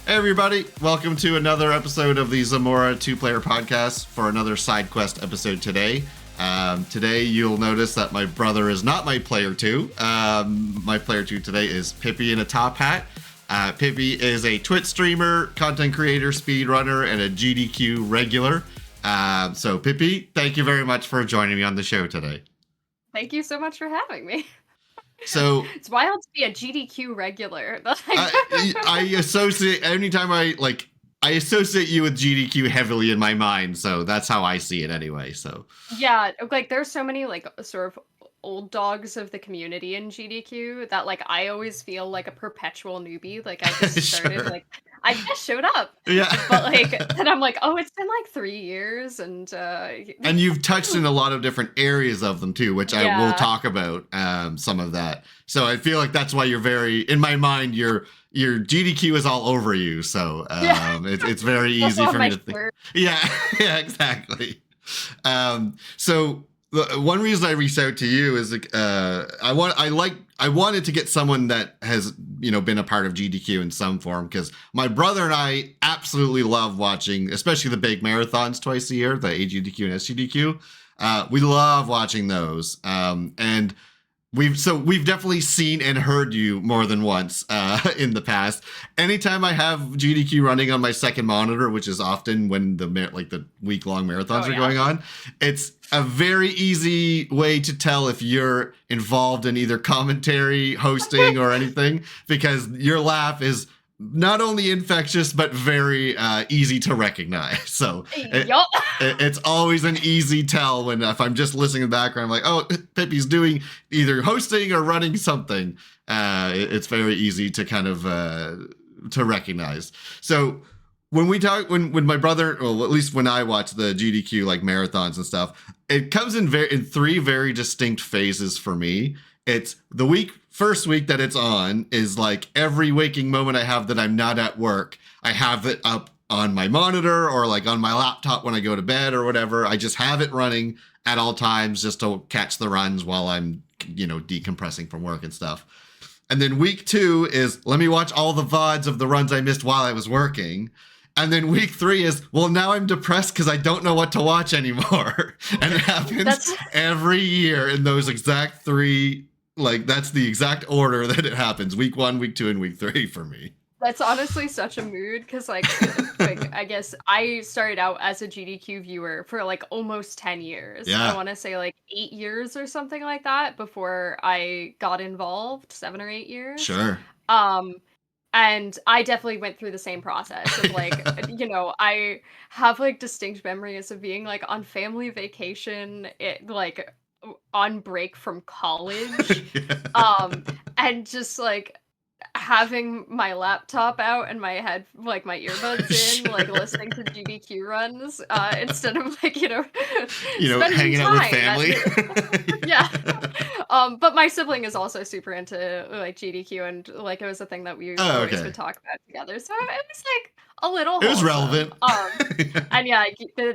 Hey everybody, welcome to another episode of the Zamora two-player podcast for another Sidequest episode today. Today you'll notice that my brother is not my player two. My player two today is PippyInATopHat. Pippy is a Twitch streamer, content creator, speedrunner, and a GDQ regular. So Pippy, thank you very much for joining me on the show today. Thank you so much for having me. So it's wild to be a GDQ regular. I associate anytime I associate you with GDQ heavily in my mind, so that's how I see it anyway. So yeah, like there's so many like sort of old dogs of the community in GDQ that like I always feel like a perpetual newbie. Like I just started sure. like I just showed up. Yeah. But like and I'm like, oh, it's been like 3 years and and you've touched in a lot of different areas of them too, which I will talk about some of that. So I feel like that's why you're very, in my mind, your GDQ is all over you. So it's very easy for me to think. Yeah, exactly. So the one reason I reached out to you is I wanted to get someone that has been a part of GDQ in some form, because my brother and I absolutely love watching, especially the big marathons twice a year, the AGDQ and SGDQ. We love watching those, and we've definitely seen and heard you more than once in the past. Anytime I have GDQ running on my second monitor, which is often when the week-long marathons are going on, it's a very easy way to tell if you're involved in either commentary, hosting, or anything, because your laugh is not only infectious, but very easy to recognize. So it's always an easy tell if I'm just listening in the background, I'm like, oh, Pippy's doing either hosting or running something. It's very easy to kind of to recognize. So when we talk, when my brother, well, at least when I watch the GDQ like marathons and stuff, it comes in three very distinct phases for me. It's the first week that it's on is like every waking moment I have that I'm not at work, I have it up on my monitor or like on my laptop when I go to bed or whatever. I just have it running at all times just to catch the runs while I'm, decompressing from work and stuff. And then week 2 is let me watch all the VODs of the runs I missed while I was working. And then week 3 is, well, now I'm depressed because I don't know what to watch anymore. And it happens every year in those exact 3. Like, that's the exact order that it happens. Week 1, week 2, and week 3 for me. That's honestly such a mood, because like I guess I started out as a GDQ viewer for like almost 10 years. Yeah. I want to say like 8 years or something like that before I got involved, 7 or 8 years. Sure. And I definitely went through the same process of like, I have like distinct memories of being like on family vacation, like on break from college, and just like having my laptop out and my my earbuds in, like listening to GDQ runs, instead of like, hanging out with family. Yeah. But my sibling is also super into like GDQ, and like it was a thing that we always would talk about together. So it was like a little It was relevant. And yeah,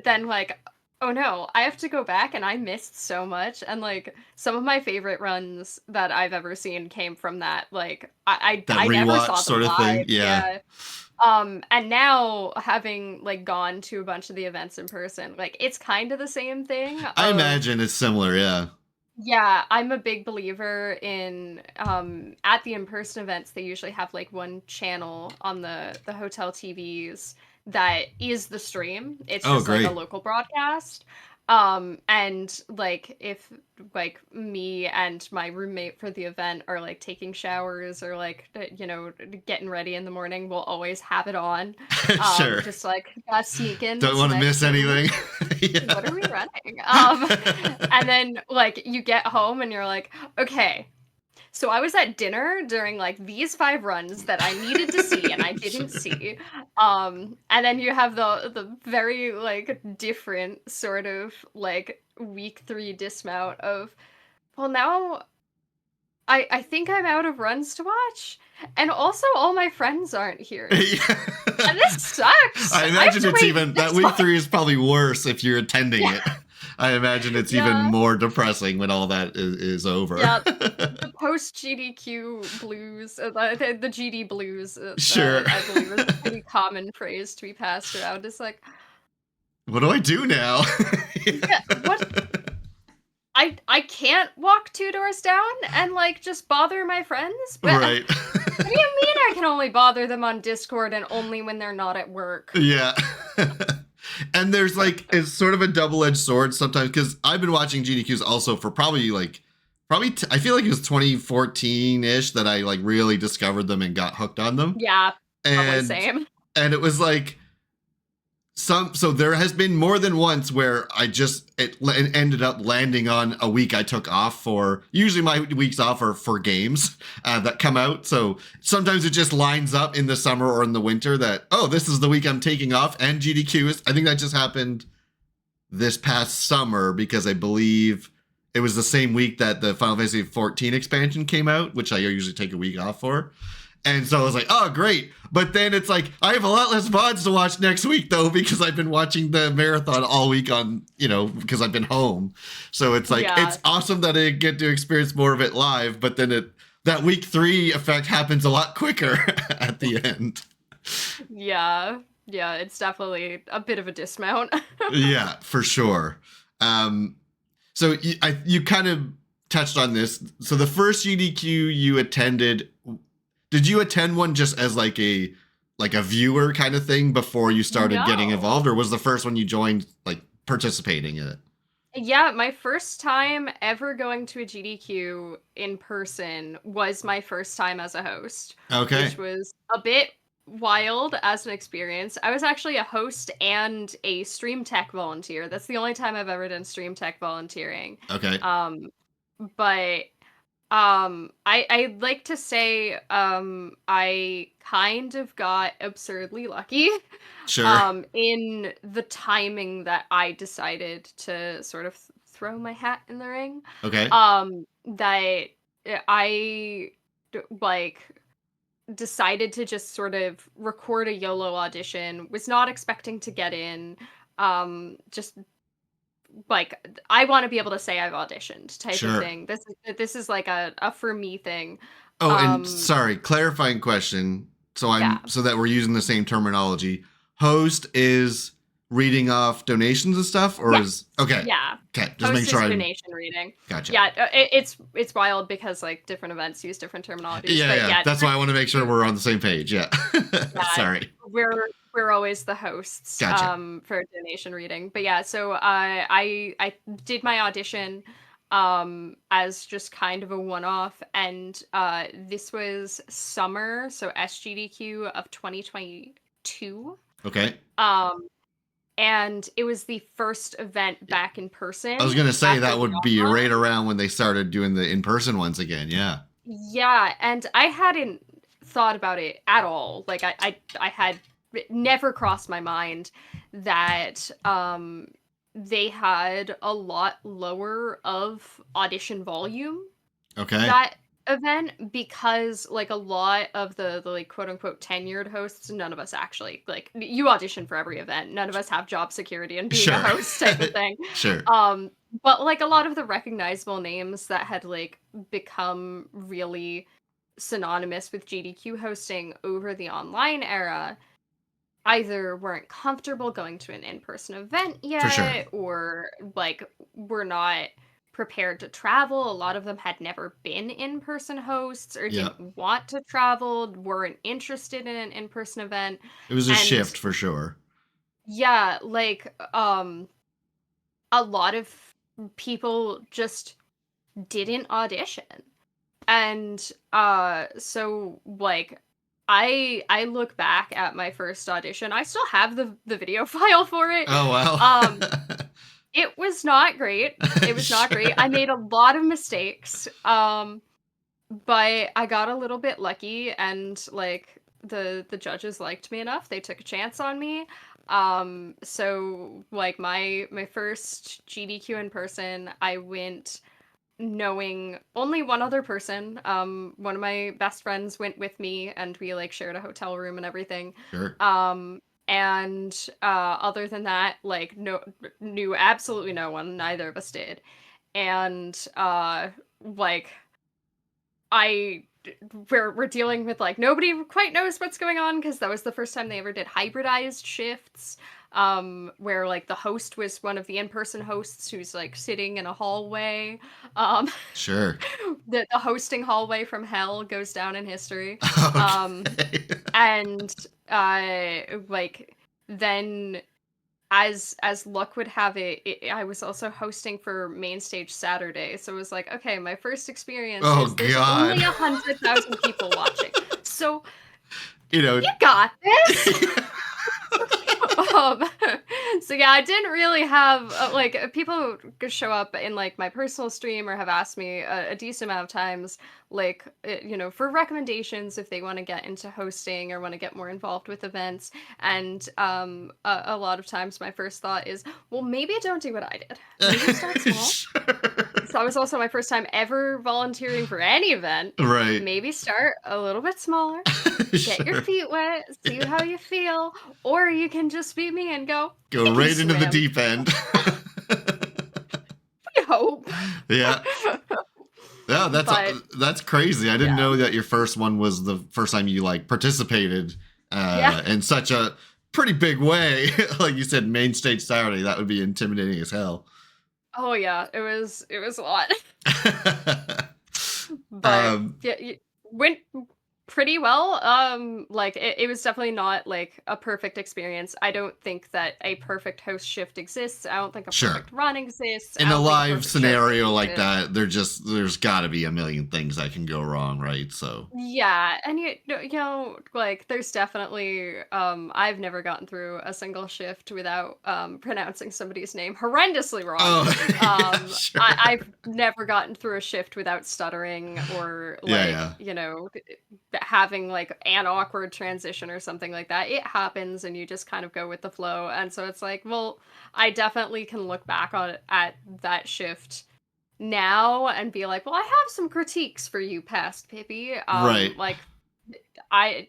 then like, oh no, I have to go back and I missed so much. And like some of my favorite runs that I've ever seen came from that. Like I never saw them sort of live. Thing. Yeah. And now having like gone to a bunch of the events in person, like it's kind of the same thing. I imagine it's similar, yeah. Yeah, I'm a big believer in at the in-person events they usually have like one channel on the hotel TVs that is the stream. It's just like a local broadcast. And like if like me and my roommate for the event are like taking showers or like getting ready in the morning, we'll always have it on. Sure. Just like sneak in. Don't want to miss anything. Yeah. What are we running? And then like you get home and you're like, okay, so I was at dinner during like these 5 runs that I needed to see and I didn't see. And then you have the very like different sort of like week 3 dismount of, well, now I think I'm out of runs to watch, and also all my friends aren't here. And this sucks. I imagine it's even that week 3 is probably worse if you're attending it. I imagine it's even more depressing when all that is over. Yeah, the post GDQ blues, the GD blues. Sure. I believe is a pretty common phrase to be passed around. It's like, what do I do now? yeah, what? I can't walk 2 doors down and like just bother my friends. But right. What do you mean I can only bother them on Discord and only when they're not at work? Yeah. And there's like, it's sort of a double-edged sword sometimes, because I've been watching GDQs also for probably I feel like it was 2014-ish that I like really discovered them and got hooked on them. Yeah, probably same. And it was like, so there has been more than once where it ended up landing on a week I took off for. Usually my weeks off are for games that come out. So sometimes it just lines up in the summer or in the winter that, oh, this is the week I'm taking off, and GDQ I think that just happened this past summer, because I believe it was the same week that the Final Fantasy XIV expansion came out, which I usually take a week off for. And so I was like, oh, great. But then it's like, I have a lot less VODs to watch next week, though, because I've been watching the marathon all week because I've been home. So it's like, It's awesome that I get to experience more of it live. But then that week 3 effect happens a lot quicker at the end. Yeah, it's definitely a bit of a dismount. Yeah, for sure. So you kind of touched on this. So the first GDQ you attended, did you attend one just as like a viewer kind of thing before you started getting involved, or was the first one you joined like participating in it? Yeah, my first time ever going to a GDQ in person was my first time as a host. Okay. Which was a bit wild as an experience. I was actually a host and a stream tech volunteer. That's the only time I've ever done stream tech volunteering. Okay. But I'd like to say I kind of got absurdly lucky. Sure. In the timing that I decided to sort of throw my hat in the ring. Okay. That I like decided to just sort of record a YOLO audition, was not expecting to get in. Just like, I want to be able to say I've auditioned type of thing. This is like a for me thing. Oh, and sorry, clarifying question. So so that we're using the same terminology. Host is reading off donations and stuff, or is okay? Yeah. Okay, just make sure. Donation reading. Gotcha. Yeah, it's wild because like different events use different terminologies. Yeah. That's why I want to make sure we're on the same page. Yeah. Sorry. We're always the hosts. Gotcha. For donation reading. But yeah, so I did my audition as just kind of a one-off, and this was summer, so SGDQ of 2022. Okay. And it was the first event back in person. I was going to say that would be right around when they started doing the in-person ones again. Yeah. Yeah, and I hadn't thought about it at all. Like I had never crossed my mind that they had a lot lower of audition volume. Okay. That event, because like a lot of the like quote unquote tenured hosts, none of us actually, like, you audition for every event, none of us have job security and being a host type of thing. Sure. But like a lot of the recognizable names that had like become really synonymous with GDQ hosting over the online era either weren't comfortable going to an in-person event yet, or like were not prepared to travel. A lot of them had never been in-person hosts, or didn't want to travel, weren't interested in an in-person event. It was a shift for sure. Yeah, like a lot of people just didn't audition. And so like I look back at my first audition. I still have the video file for it. Oh wow. It was not great. It was not great. I made a lot of mistakes. But I got a little bit lucky, and like the judges liked me enough. They took a chance on me. So like my first GDQ in person, I went knowing only one other person. One of my best friends went with me, and we like shared a hotel room and everything. Sure. And other than that, like no knew absolutely no one. Neither of us did. And like I we're dealing with like nobody quite knows what's going on because that was the first time they ever did hybridized shifts, where like the host was one of the in-person hosts who's like sitting in a hallway. um Sure. the hosting hallway from hell goes down in history. um Okay. and like then as luck would have it, I was also hosting for Main Stage Saturday, so it was like, okay, my first experience Oh is there's God. only 100,000 people watching, so You know. you got this. um, so yeah, I didn't really have like people could show up in like my personal stream or have asked me a decent amount of times, like for recommendations if they want to get into hosting or want to get more involved with events. And a lot of times my first thought is, well, maybe don't do what I did. Maybe start small. Sure. So that was also my first time ever volunteering for any event. Right. Maybe start a little bit smaller. Get your Sure. feet wet, see how you feel, or you can just be me and go, Go I can right into the swim. deep end. I hope. Yeah. Yeah, that's crazy. I didn't know that your first one was the first time you like participated in such a pretty big way. Like you said, Main Stage Saturday. That would be intimidating as hell. Oh yeah, it was a lot. But yeah, it went pretty well. Like it was definitely not like a perfect experience. I don't think that a perfect host shift exists. I don't think a Sure. perfect run exists. In I a don't think live perfect scenario shift like exists. that, there's got to be a million things that can go wrong, right? So Yeah, and like there's definitely I've never gotten through a single shift without pronouncing somebody's name horrendously wrong. oh, yeah, sure. I've never gotten through a shift without stuttering or like, yeah. having like an awkward transition or something like that. It happens and you just kind of go with the flow. And so it's like, well, I definitely can look back on at that shift now and be like, well, I have some critiques for you, past Pippy. Right. Like I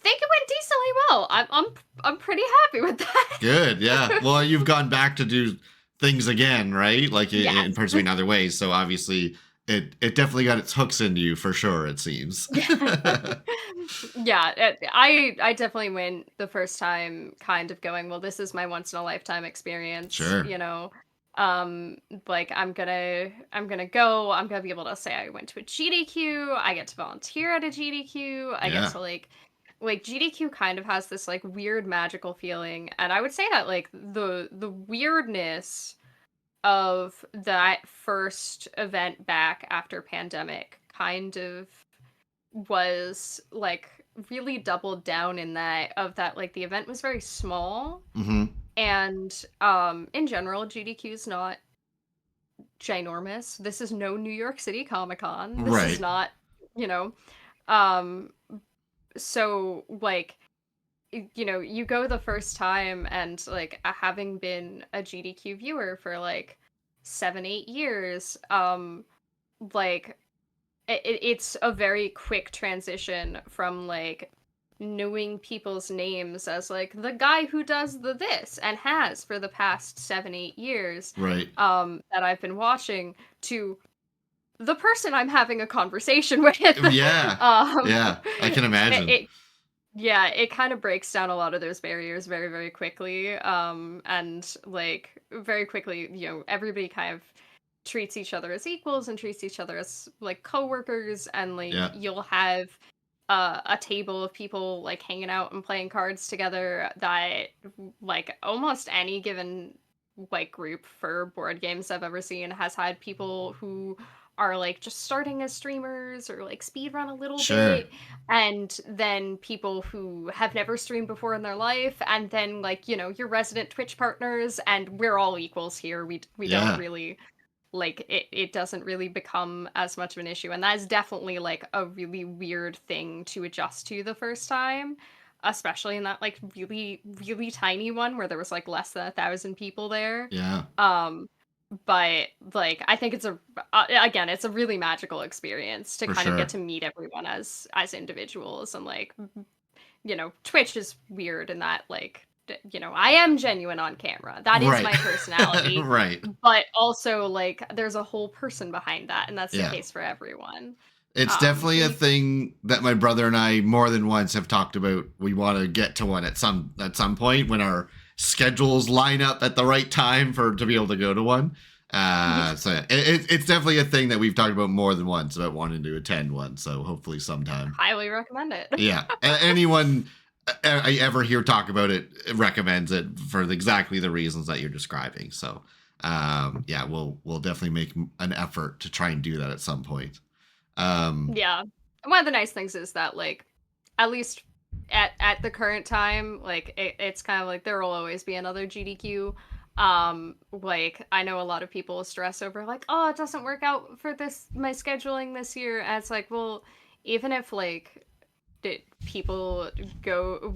think it went decently well. I'm pretty happy with that. Good. Yeah. Well, you've gone back to do things again, right? Like in Yes. pursuing other ways. So obviously, it definitely got its hooks into you for sure. It seems. Yeah, I definitely went the first time kind of going, well, this is my once in a lifetime experience, Sure. like I'm gonna be able to say I went to a GDQ, I get to volunteer at a GDQ, I get Yeah. to like GDQ kind of has this like weird magical feeling, and I would say that like the weirdness of that first event back after pandemic kind of was like really doubled down in that like the event was very small, Mm-hmm. and in general GDQ is not ginormous. This is no New York City Comic-Con. This is Right. not, you know um so like you go the first time, and like having been a GDQ viewer for like 7-8 years, like it's a very quick transition from like knowing people's names as like the guy who does the this and has for the past 7-8 years, Right. that I've been watching, to the person I'm having a conversation with. Yeah. um Yeah. I can imagine. yeah, it kind of breaks down a lot of those barriers very, very quickly. And like very quickly, everybody kind of treats each other as equals and treats each other as like coworkers, and like Yeah. you'll have a table of people like hanging out and playing cards together that like almost any given like group for board games I've ever seen has had people who are like just starting as streamers or like speedrun a little Sure. bit, and then people who have never streamed before in their life, and then like your resident Twitch partners, and we're all equals here. We don't Yeah. really like it doesn't really become as much of an issue, and that is definitely like a really weird thing to adjust to the first time, especially in that like really, really tiny one where there was like less than 1,000 people there. Yeah. but like I think it's again, it's a really magical experience to For kind of get sure. to meet everyone as individuals. And like, Twitch is weird in that, like, I am genuine on camera. That is Right. my personality. Right. But also, like, there's a whole person behind that, and that's the Yeah. case for everyone. It's definitely a thing that my brother and I more than once have talked about. We want to get to one at some point when our schedules line up at the right time to be able to go to one. So it's definitely a thing that we've talked about more than once about wanting to attend one. So hopefully sometime. Highly recommend it. Yeah, anyone I ever hear talk about it recommends it for exactly the reasons that you're describing. So yeah, we'll definitely make an effort to try and do that at some point. Yeah. One of the nice things is that, like, at least at the current time, like, it's kind of like there will always be another GDQ. Like, I know a lot of people stress over, like, oh, it doesn't work out for my scheduling this year. And it's like, well, even if, like, people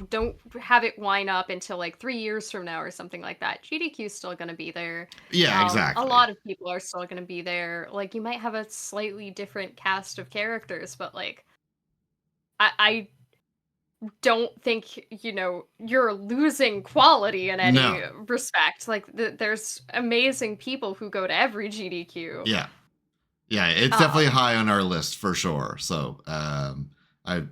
don't have it line up until like 3 years from now or something like that, GDQ is still going to be there. Yeah, A exactly. lot of people are still going to be there. Like, you might have a slightly different cast of characters, but like, I don't think, you're losing quality in any No. respect. Like, there's amazing people who go to every GDQ. Yeah. Yeah, it's definitely um high on our list for sure. So I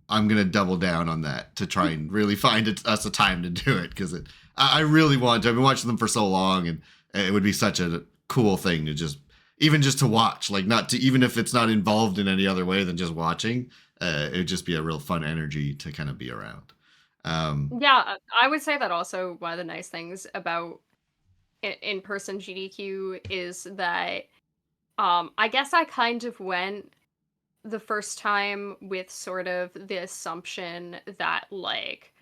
I'm gonna double down on that to try and really find us a time to do it because I really want to. I've been watching them for so long, and it would be such a cool thing to just to watch, like not to even if it's not involved in any other way than just watching. It would just be a real fun energy to kind of be around. Um, yeah, I would say that also one of the nice things about in-person GDQ is that, I guess I kind of went the first time with sort of the assumption that, like,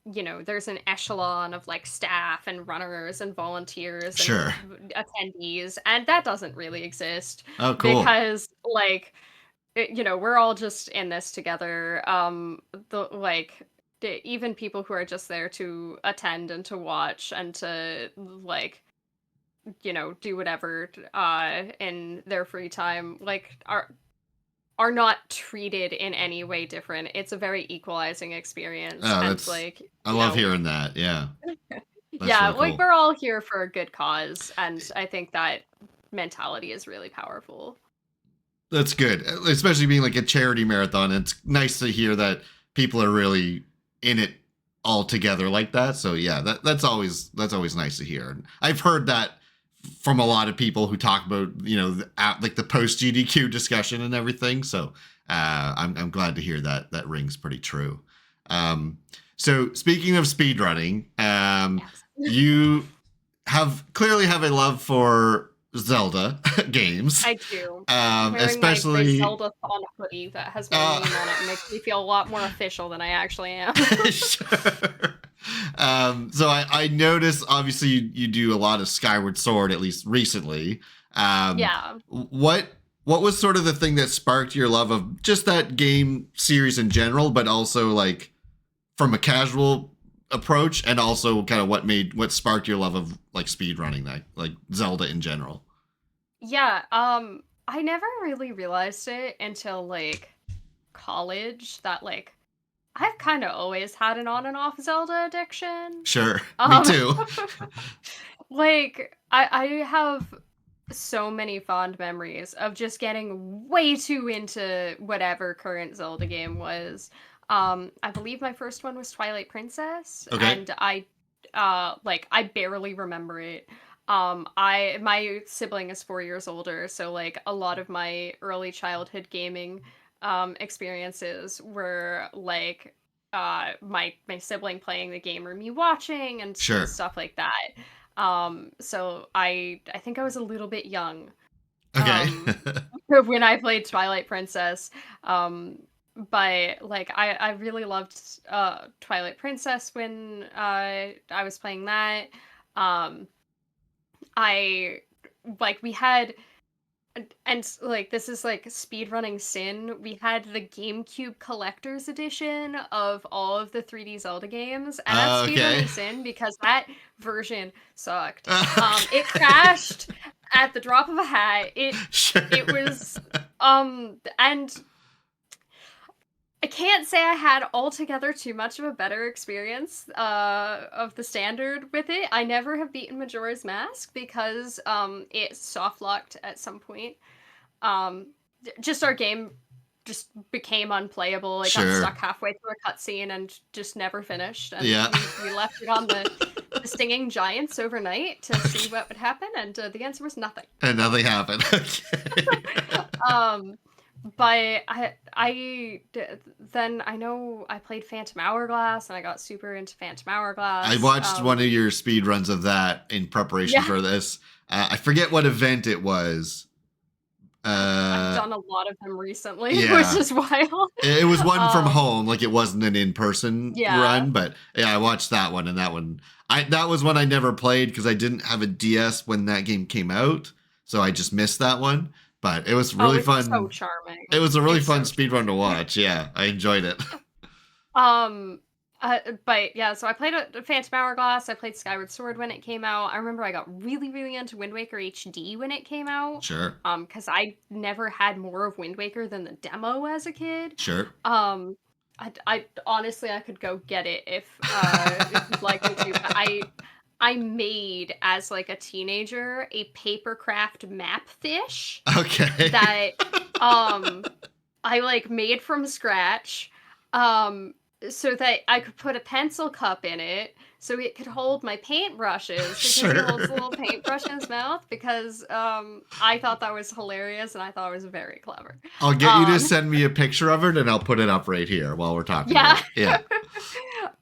there's an echelon of like staff and runners and volunteers and sure. attendees, and that doesn't really exist Oh, cool. because, like, we're all just in this together. Even people who are just there to attend and to watch and to, like, do whatever in their free time, like, are not treated in any way different. It's a very equalizing experience, Oh, and like, I love hearing that. Yeah, that's yeah, really like, cool. we're all here for a good cause, and I think that mentality is really powerful. That's good, especially being like a charity marathon. It's nice to hear that people are really in it all together like that. So yeah, that's always nice to hear. And I've heard that from a lot of people who talk about like the post GDQ discussion and everything. So I'm glad to hear that rings pretty true. Um, so speaking of speedrunning, Yes. you clearly have a love for Zelda games, I do. I'm wearing my especially. Zelda-thon hoodie that has my Uh, name on it and makes me feel a lot more official than I actually am. sure. So I noticed, obviously, you do a lot of Skyward Sword, at least recently. Yeah. What was sort of the thing that sparked your love of just that game series in general, but also like from a casual approach, and also kind of what sparked your love of like speed running, that like Zelda in general? Yeah, I never really realized it until, like, college that, like, I've kind of always had an on and off Zelda addiction. Sure, me Um, too. like, I have so many fond memories of just getting way too into whatever current Zelda game was. I believe my first one was Twilight Princess, Okay, and I barely remember it. My sibling is 4 years older, so like a lot of my early childhood gaming experiences were like my sibling playing the game or me watching and sure. stuff like that. So I think I was a little bit young Okay. when I played Twilight Princess. But like I really loved Twilight Princess when I was playing that. Um I like we had and like this is like speedrunning sin. We had the GameCube collector's edition of all of the 3D Zelda games, and that's Okay. speedrunning sin because that version sucked. It crashed at the drop of a hat. Sure. It was and I can't say I had altogether too much of a better experience of the standard with it. I never have beaten Majora's Mask because it soft locked at some point. Just our game just became unplayable. It got stuck halfway through a cutscene and just never finished. And we left it on the stinging giants overnight to see what would happen, and the answer was nothing. And nothing happened. Okay. But then I know I played Phantom Hourglass and I got super into Phantom Hourglass. I watched one of your speed runs of that in preparation for this. I forget what event it was. I've done a lot of them recently, which is wild. It was one from home, like it wasn't an in-person run, but yeah, I watched that one, and that was one I never played because I didn't have a DS when that game came out, so I just missed that one. But it was really fun. So charming. It was a really fun speedrun to watch. Yeah, I enjoyed it. But yeah, so I played Phantom Hourglass. I played Skyward Sword when it came out. I remember I got really, really into Wind Waker HD when it came out. Sure. Because I never had more of Wind Waker than the demo as a kid. Sure. I honestly I could go get it if you'd like me to. But I made as like a teenager a papercraft map fish. Okay. That I like made from scratch. So that I could put a pencil cup in it so it could hold my paintbrushes because it holds a little paintbrush in his mouth because I thought that was hilarious and I thought it was very clever. I'll get you to send me a picture of it and I'll put it up right here while we're talking about it. Yeah.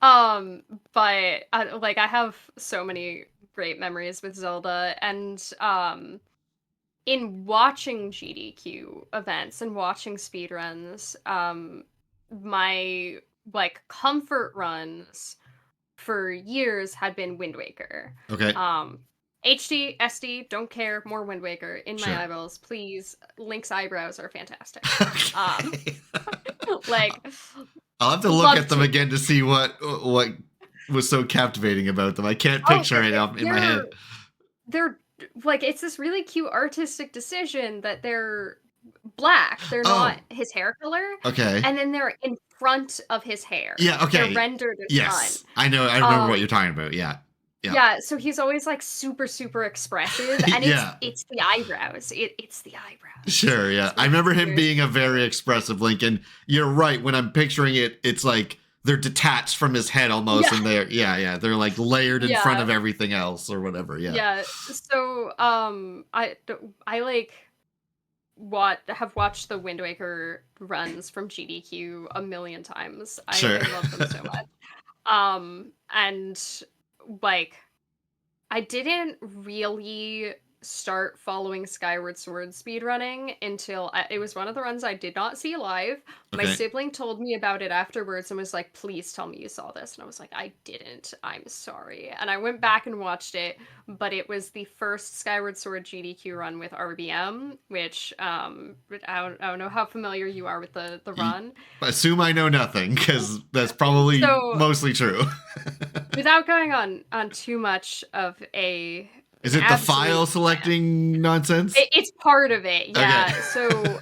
But I have so many great memories with Zelda, and in watching GDQ events and watching speedruns, my like comfort runs for years had been Wind Waker. Okay. HD, SD, don't care, more Wind Waker in my eyeballs, please. Link's eyebrows are fantastic. Like I'll have to look at them again to see what was so captivating about them. I can't picture it in my head. They're like, it's this really cute artistic decision that they're black. They're not his hair color. Okay. And then they're in front of his hair. Yeah, okay. They're rendered in front. I know. I remember what you're talking about. Yeah. Yeah, so he's always like super, super expressive, and it's the eyebrows. It's the eyebrows. Sure, yeah. I remember him being a very expressive Link, and you're right. When I'm picturing it, it's like they're detached from his head almost, and they're like layered in front of everything else or whatever. Yeah. Yeah. So I like have watched the Wind Waker runs from GDQ a million times. I love them so much. And like, I didn't really start following Skyward Sword speedrunning until it was one of the runs I did not see live. My sibling told me about it afterwards and was like, please tell me you saw this. And I was like, I didn't. I'm sorry. And I went back and watched it, but it was the first Skyward Sword GDQ run with RBM, which I don't know how familiar you are with the run. Assume I know nothing, because that's probably mostly true. Without going on too much of a... Is it the file selecting nonsense? It's part of it, yeah. Okay. So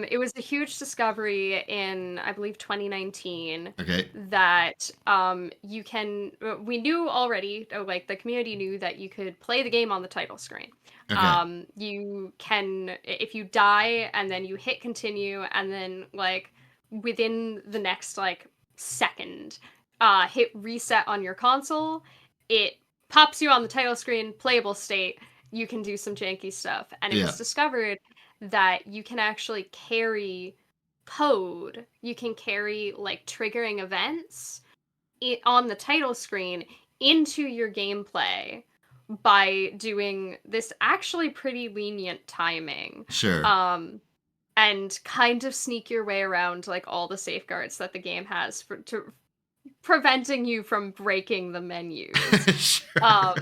it was a huge discovery in, I believe, 2019. Okay. That we knew already, like the community knew that you could play the game on the title screen. Okay. You can, if you die and then you hit continue and then like within the next like second, hit reset on your console, it pops you on the title screen, playable state, you can do some janky stuff. And it was discovered that you can actually carry code. You can carry, like, triggering events on the title screen into your gameplay by doing this actually pretty lenient timing. Sure. And kind of sneak your way around, like, all the safeguards that the game has preventing you from breaking the menus. Sure.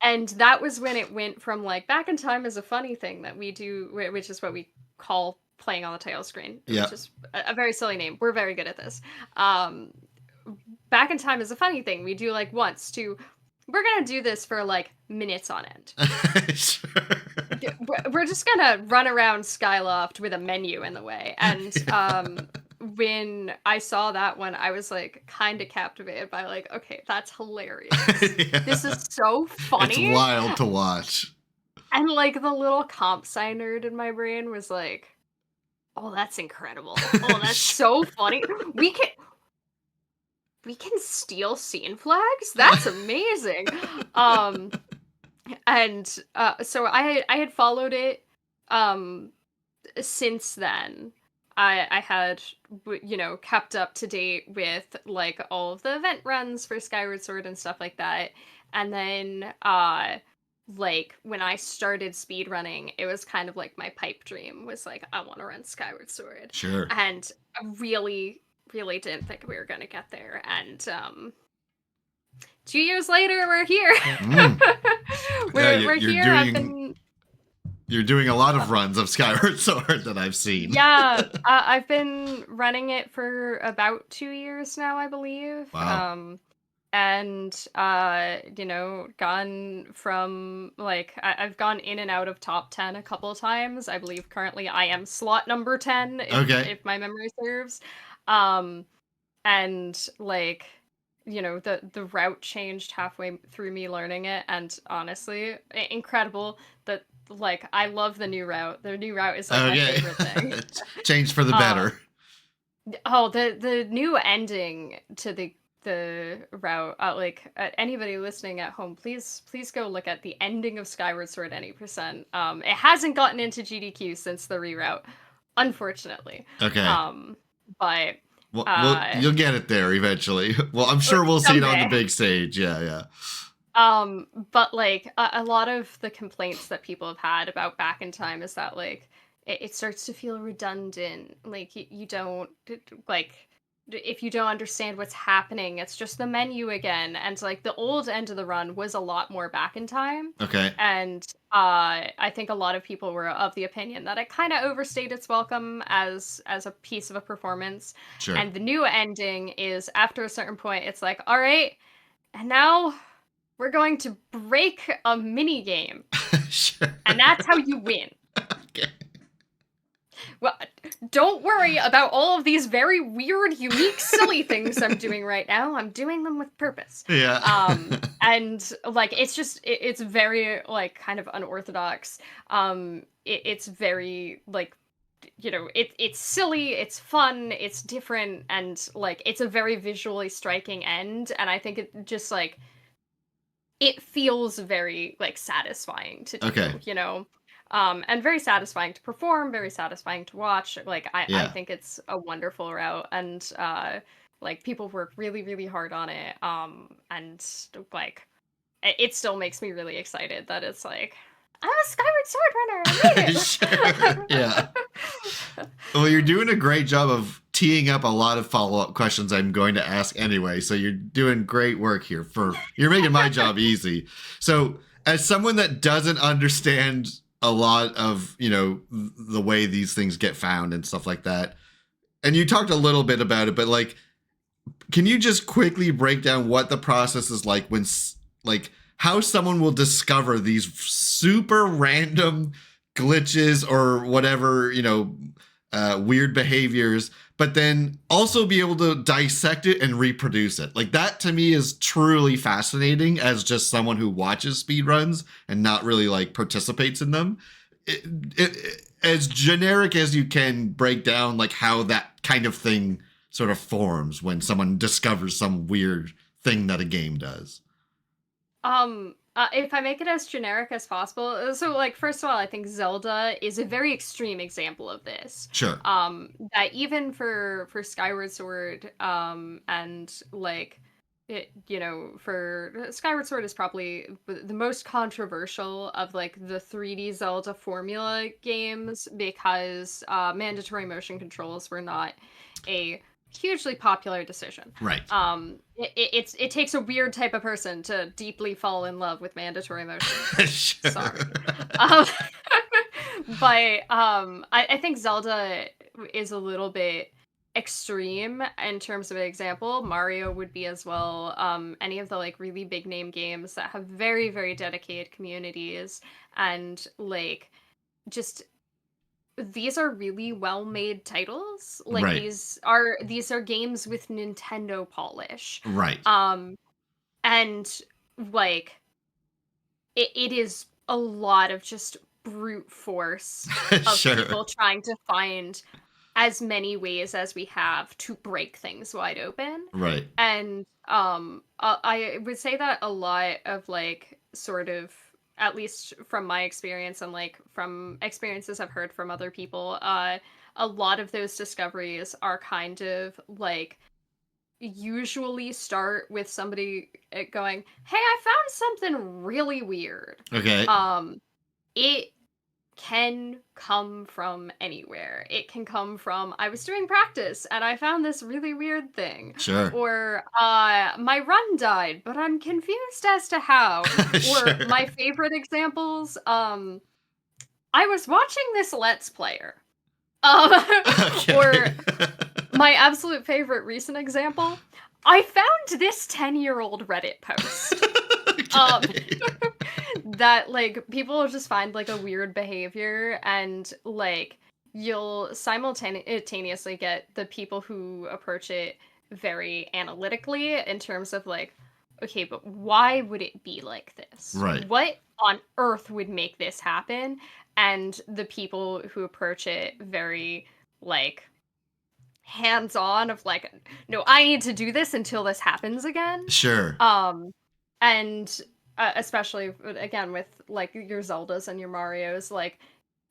And that was when it went from like back in time is a funny thing that we do, which is what we call playing on the title screen, which is a very silly name. We're very good at this. Back in time is a funny thing. We do like once to, we're gonna do this for like minutes on end. Sure. We're just gonna run around Skyloft with a menu in the way. And when I saw that one, I was like kind of captivated by like, okay, that's hilarious. Yeah. This is so funny. It's wild to watch. And like the little comp sci nerd in my brain was like, oh, that's incredible. Oh, that's so funny. We can steal scene flags? That's amazing. And so I had followed it since then. I had kept up to date with like all of the event runs for Skyward Sword and stuff like that. And then like when I started speedrunning, it was kind of like my pipe dream was like, I want to run Skyward Sword. Sure. And I really didn't think we were gonna get there. And 2 years later, we're here. We're here. You're doing a lot of runs of Skyward Sword that I've seen. Yeah, I've been running it for about 2 years now, I believe. Wow. And gone from like I've gone in and out of top 10 a couple of times. I believe currently I am slot number 10 if my memory serves. And like the route changed halfway through me learning it, and honestly, incredible that like I love the new route. The new route is like my favorite thing. Changed for the better. The new ending to the route, anybody listening at home, please go look at the ending of Skyward Sword any percent. It hasn't gotten into GDQ since the reroute, unfortunately. Okay. But you'll get it there eventually. Well, I'm sure we'll see it on the big stage. Yeah. But like a lot of the complaints that people have had about Back in Time is that like it starts to feel redundant. Like you don't like. If you don't understand what's happening, it's just the menu again. And like the old end of the run was a lot more Back in Time. Okay. And I think a lot of people were of the opinion that it kind of overstayed its welcome as a piece of a performance. Sure. And the new ending is after a certain point, it's like, all right, and now we're going to break a mini game. Sure. And that's how you win. Okay. Well, don't worry about all of these very weird, unique, silly things I'm doing right now. I'm doing them with purpose. Yeah. And like it's very like kind of unorthodox. It's very like it's silly, it's fun, it's different, and like it's a very visually striking end. And I think it just like it feels very like satisfying to do. Okay. And very satisfying to perform, very satisfying to watch. Like I think it's a wonderful route, and like people work really, really hard on it. And like it still makes me really excited that it's like I'm a Skyward Sword runner. I made it. Sure. Yeah. Well, you're doing a great job of teeing up a lot of follow-up questions I'm going to ask anyway. So you're doing great work here. You're making my job easy. So as someone that doesn't understand a lot of the way these things get found and stuff like that, and you talked a little bit about it, but like, can you just quickly break down what the process is like when like how someone will discover these super random glitches or whatever weird behaviors, but then also be able to dissect it and reproduce it? Like that to me is truly fascinating as just someone who watches speedruns and not really like participates in them. As generic as you can break down like how that kind of thing sort of forms when someone discovers some weird thing that a game does. If I make it as generic as possible, so like first of all, I think Zelda is a very extreme example of this. Sure. That even for Skyward Sword, and like it, for Skyward Sword is probably the most controversial of like the 3D Zelda formula games because mandatory motion controls were not a hugely popular decision. Right. It takes a weird type of person to deeply fall in love with mandatory motion. Sure. Sorry. Um, but I think Zelda is a little bit extreme in terms of an example. Mario would be as well. Any of the like really big name games that have very, very dedicated communities and like just these are really well-made titles. Like Right. these are games with Nintendo polish. Right. And like it is a lot of just brute force of Sure. people trying to find as many ways as we have to break things wide open. Right. And I would say that a lot of like sort of, at least from my experience and like from experiences I've heard from other people, a lot of those discoveries are kind of like usually start with somebody going, "Hey, I found something really weird." Okay. It can come from anywhere. It can come from, I was doing practice and I found this really weird thing. Sure. Or my run died, but I'm confused as to how. Sure. Or my favorite examples, I was watching this Let's Player. Okay. Or my absolute favorite recent example, I found this 10-year-old Reddit post. That like people will just find like a weird behavior, and like you'll simultaneously get the people who approach it very analytically in terms of like, okay, but why would it be like this? Right. What on earth would make this happen? And the people who approach it very like hands-on of like, no, I need to do this until this happens again. Sure. And especially again with like your Zeldas and your Marios, like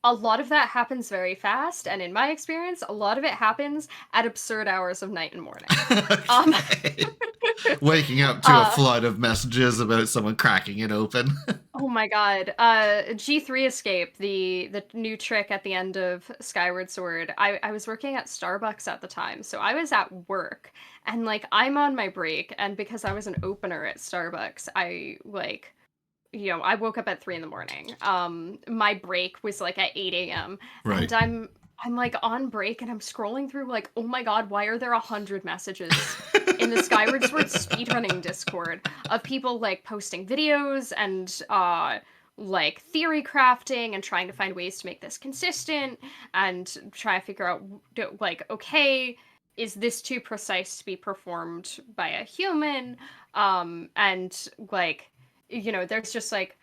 a lot of that happens very fast, and in my experience, a lot of it happens at absurd hours of night and morning. Okay. Waking up to a flood of messages about someone cracking it open. Oh my god. G3 Escape, the new trick at the end of Skyward Sword. I was working at Starbucks at the time, so I was at work, and like I'm on my break, and because I was an opener at Starbucks, I like, you know, I woke up at 3 a.m. My break was like at 8 a.m. Right. And I'm like on break and I'm scrolling through like, oh my god, why are there 100 messages in the Skyward Sword speedrunning Discord of people like posting videos and like theory crafting and trying to find ways to make this consistent and try to figure out like, okay, is this too precise to be performed by a human? And like, you know, there's just like,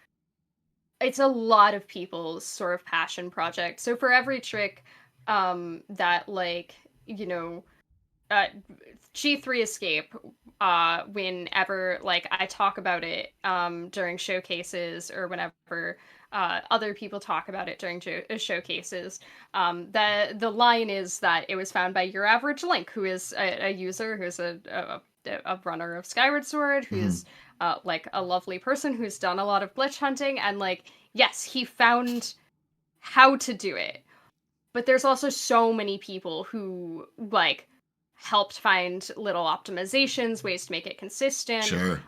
it's a lot of people's sort of passion project. So for every trick that like, you know, G3 Escape, whenever like I talk about it during showcases or whenever other people talk about it during showcases, the line is that it was found by your average Link, who is a user, who's a runner of Skyward Sword, who's like a lovely person who's done a lot of glitch hunting, and like, yes, he found how to do it. But there's also so many people who like helped find little optimizations, ways to make it consistent. Sure.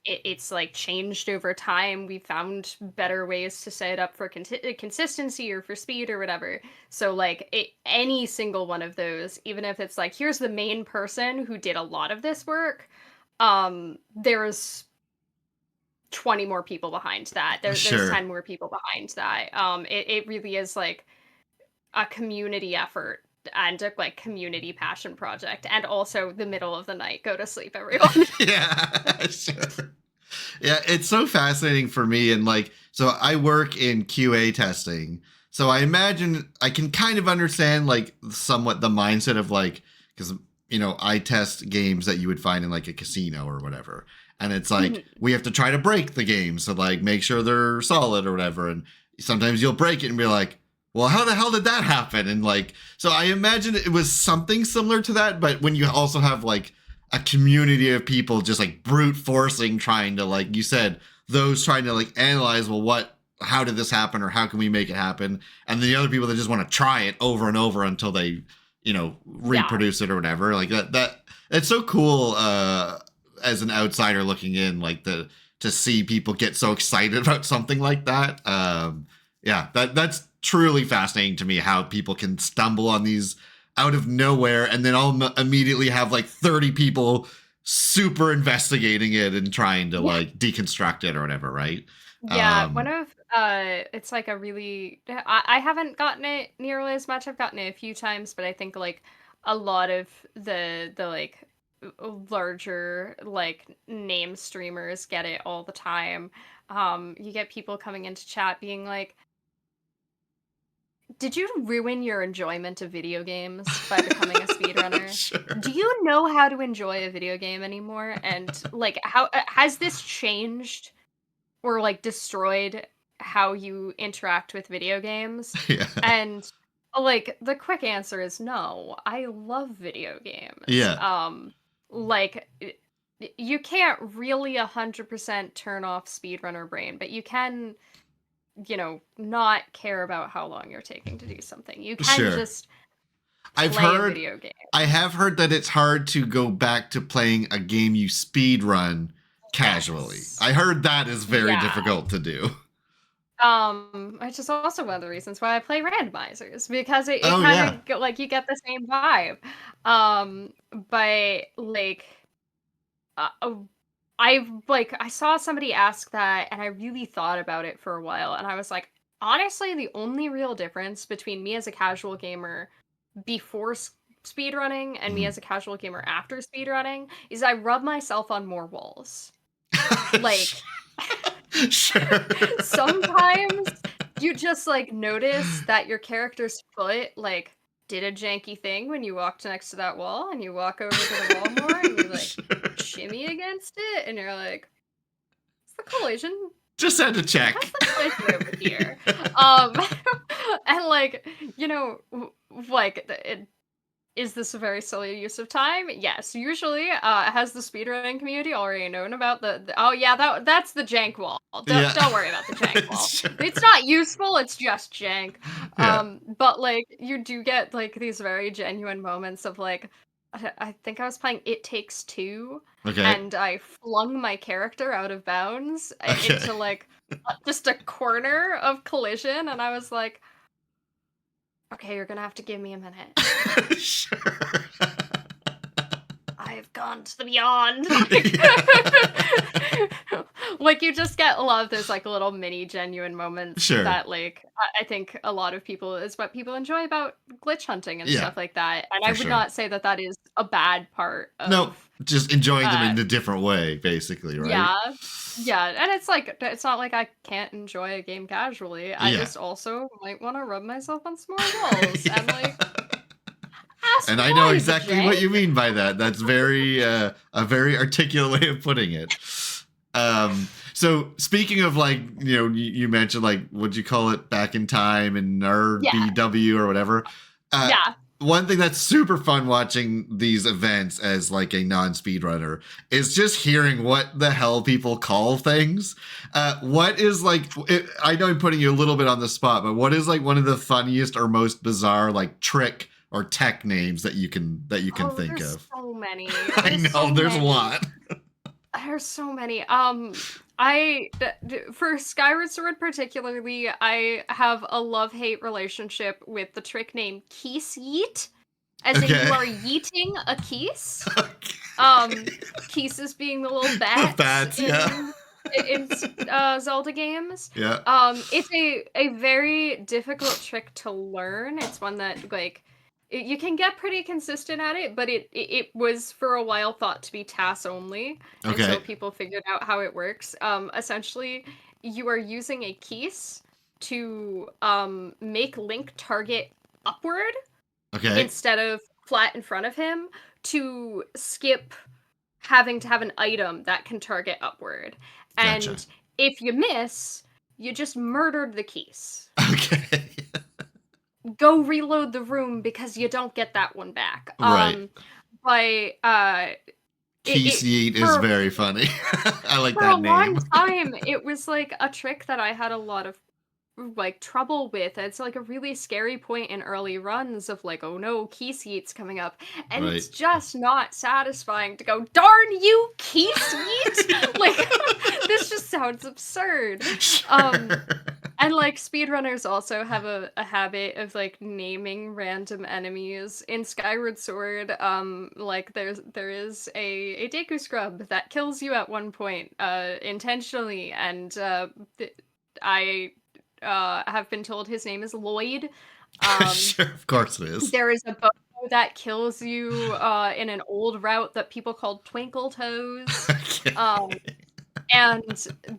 It's like changed over time. We found better ways to set it up for consistency or for speed or whatever. So like any single one of those, even if it's like, here's the main person who did a lot of this work, there's 20 more people behind that. There's 10 more people behind that. It really is like a community effort and a like community passion project, and also the middle of the night, go to sleep, everyone. Yeah, sure. Yeah, it's so fascinating for me. And like, so I work in QA testing, so I imagine I can kind of understand like somewhat the mindset of like, because you know, I test games that you would find in like a casino or whatever, and it's like we have to try to break the games to like make sure they're solid or whatever, and sometimes you'll break it and be like, well, how the hell did that happen? And like, so I imagine it was something similar to that, but when you also have like a community of people just like brute forcing, trying to, like you said, those trying to like analyze, well, how did this happen, or how can we make it happen? And the other people that just want to try it over and over until they reproduce it or whatever. Like that it's so cool as an outsider looking in, like to see people get so excited about something like that. That's truly fascinating to me, how people can stumble on these out of nowhere and then all immediately have like 30 people super investigating it and trying to like deconstruct it or whatever, right? One of it's like a really I haven't gotten it nearly as much. I've gotten it a few times, but I think like a lot of the like larger like name streamers get it all the time. You get people coming into chat being like, did you ruin your enjoyment of video games by becoming a speedrunner? Sure. Do you know how to enjoy a video game anymore? And like, how has this changed or like destroyed how you interact with video games? Yeah. And like the quick answer is no. I love video games. Yeah. Like you can't really 100% turn off speedrunner brain, but you can, not care about how long you're taking to do something. You can just play a video game. I have heard that it's hard to go back to playing a game you speedrun casually. Yes. I heard that is very difficult to do. Which is also one of the reasons why I play randomizers, because it kind of like you get the same vibe. But like, I saw somebody ask that, and I really thought about it for a while, and I was like, honestly, the only real difference between me as a casual gamer before speedrunning and me as a casual gamer after speedrunning is I rub myself on more walls. Like, sure. Sometimes you just like notice that your character's foot like did a janky thing when you walked next to that wall, and you walk over to the wall more and you like shimmy against it, and you're like, it's the collision. Just had to check. How's the collision over here? And like, is this a very silly use of time? Yes. Usually, has the speedrunning community already known about that's the jank wall. Don't worry about the jank wall. Sure. It's not useful, it's just jank. Yeah. But like, you do get like these very genuine moments of like, I think I was playing It Takes Two, and I flung my character out of bounds into like just a corner of collision, and I was like, okay, you're gonna have to give me a minute. Sure. I've gone to the beyond. Like you just get a lot of those like little mini genuine moments that like I think a lot of people is what people enjoy about glitch hunting and stuff like that. And I would not say that that is a bad part of no, just enjoying them in a different way, basically, right? Yeah, and it's not like I can't enjoy a game casually. I just also might want to rub myself on some more walls and like. And I know exactly what you mean by that. That's very a very articulate way of putting it. So speaking of like, you mentioned like, what'd you call it, back in time and RBW or whatever. One thing that's super fun watching these events as like a non-speedrunner is just hearing what the hell people call things. What is like, I know I'm putting you a little bit on the spot, but what is like one of the funniest or most bizarre like trick or tech names that you can think of? So many. I know there's a lot. There's so many. For Skyward Sword particularly, I have a love-hate relationship with the trick name Keese Yeet, as in you are yeeting a Keese. Keeses being the little bats. In Zelda games. It's a very difficult trick to learn. It's one that like you can get pretty consistent at it, but it was for a while thought to be TAS only until people figured out how it works. Essentially, you are using a Keese to make Link target upward instead of flat in front of him to skip having to have an item that can target upward. And if you miss, you just murdered the Keese. Go reload the room because you don't get that one back. Keese Yeet is very funny. I like that name. For a long time, it was like a trick that I had a lot of like trouble with. It's like a really scary point in early runs of like, oh no, Keese Yeet's coming up, and Right. it's just not satisfying to go, darn you, Keese Yeet. Like this just sounds absurd. Sure. And like speedrunners also have a habit of like naming random enemies. In Skyward Sword, like there is a Deku scrub that kills you at one point, intentionally, and I have been told his name is Lloyd. Sure, of course it is. There is a bow that kills you in an old route that people called Twinkle Toes. Okay. And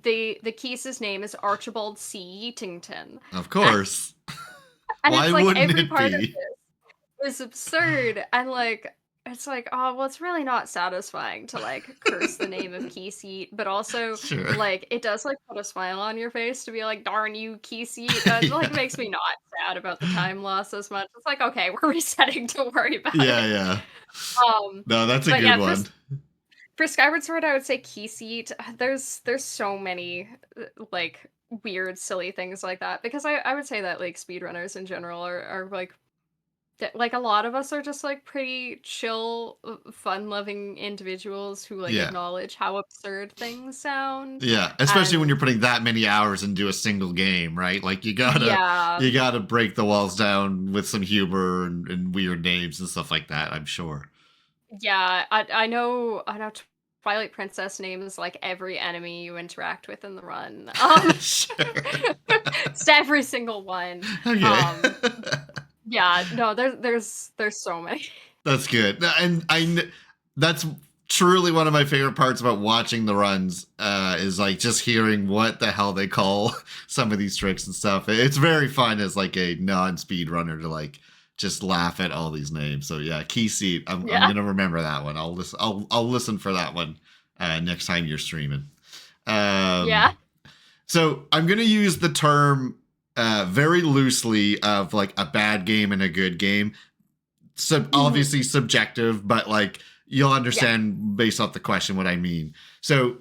the Keese's name is Archibald C. Yeetington. Of course. And Why it's like wouldn't every it part of be? this is absurd. And like it's like, oh well, it's really not satisfying to like curse the name of Keese Yeet, but also Sure. like it does like put a smile on your face to be like, darn you, Keese Yeet. That like makes me not sad about the time loss as much. It's like, okay, we're resetting, don't worry about Yeah, it. yeah. Um No, that's a but good yeah, one. for Skyward Sword, I would say Keese Yeet. There's so many like weird, silly things like that, because I would say that like speedrunners in general are like like a lot of us are just like pretty chill, fun-loving individuals who like Yeah. acknowledge how absurd things sound. Yeah, especially when And you're putting that many hours into a single game, right? Like yeah, you gotta break the walls down with some humor and weird names and stuff like that, I'm sure. yeah, I know Twilight Princess names like every enemy you interact with in the run. Sure. It's every single one. Okay. Yeah, no, there's so many. That's good. And that's truly one of my favorite parts about watching the runs, is like just hearing what the hell they call some of these tricks and stuff. It's very fun as like a non-speed runner to like just laugh at all these names. So yeah, Key Seat. I'm Yeah. gonna remember that one. I'll listen for that one next time you're streaming. Yeah. So I'm gonna use the term very loosely of like a bad game and a good game. Obviously subjective, but like you'll understand based off the question what I mean. So,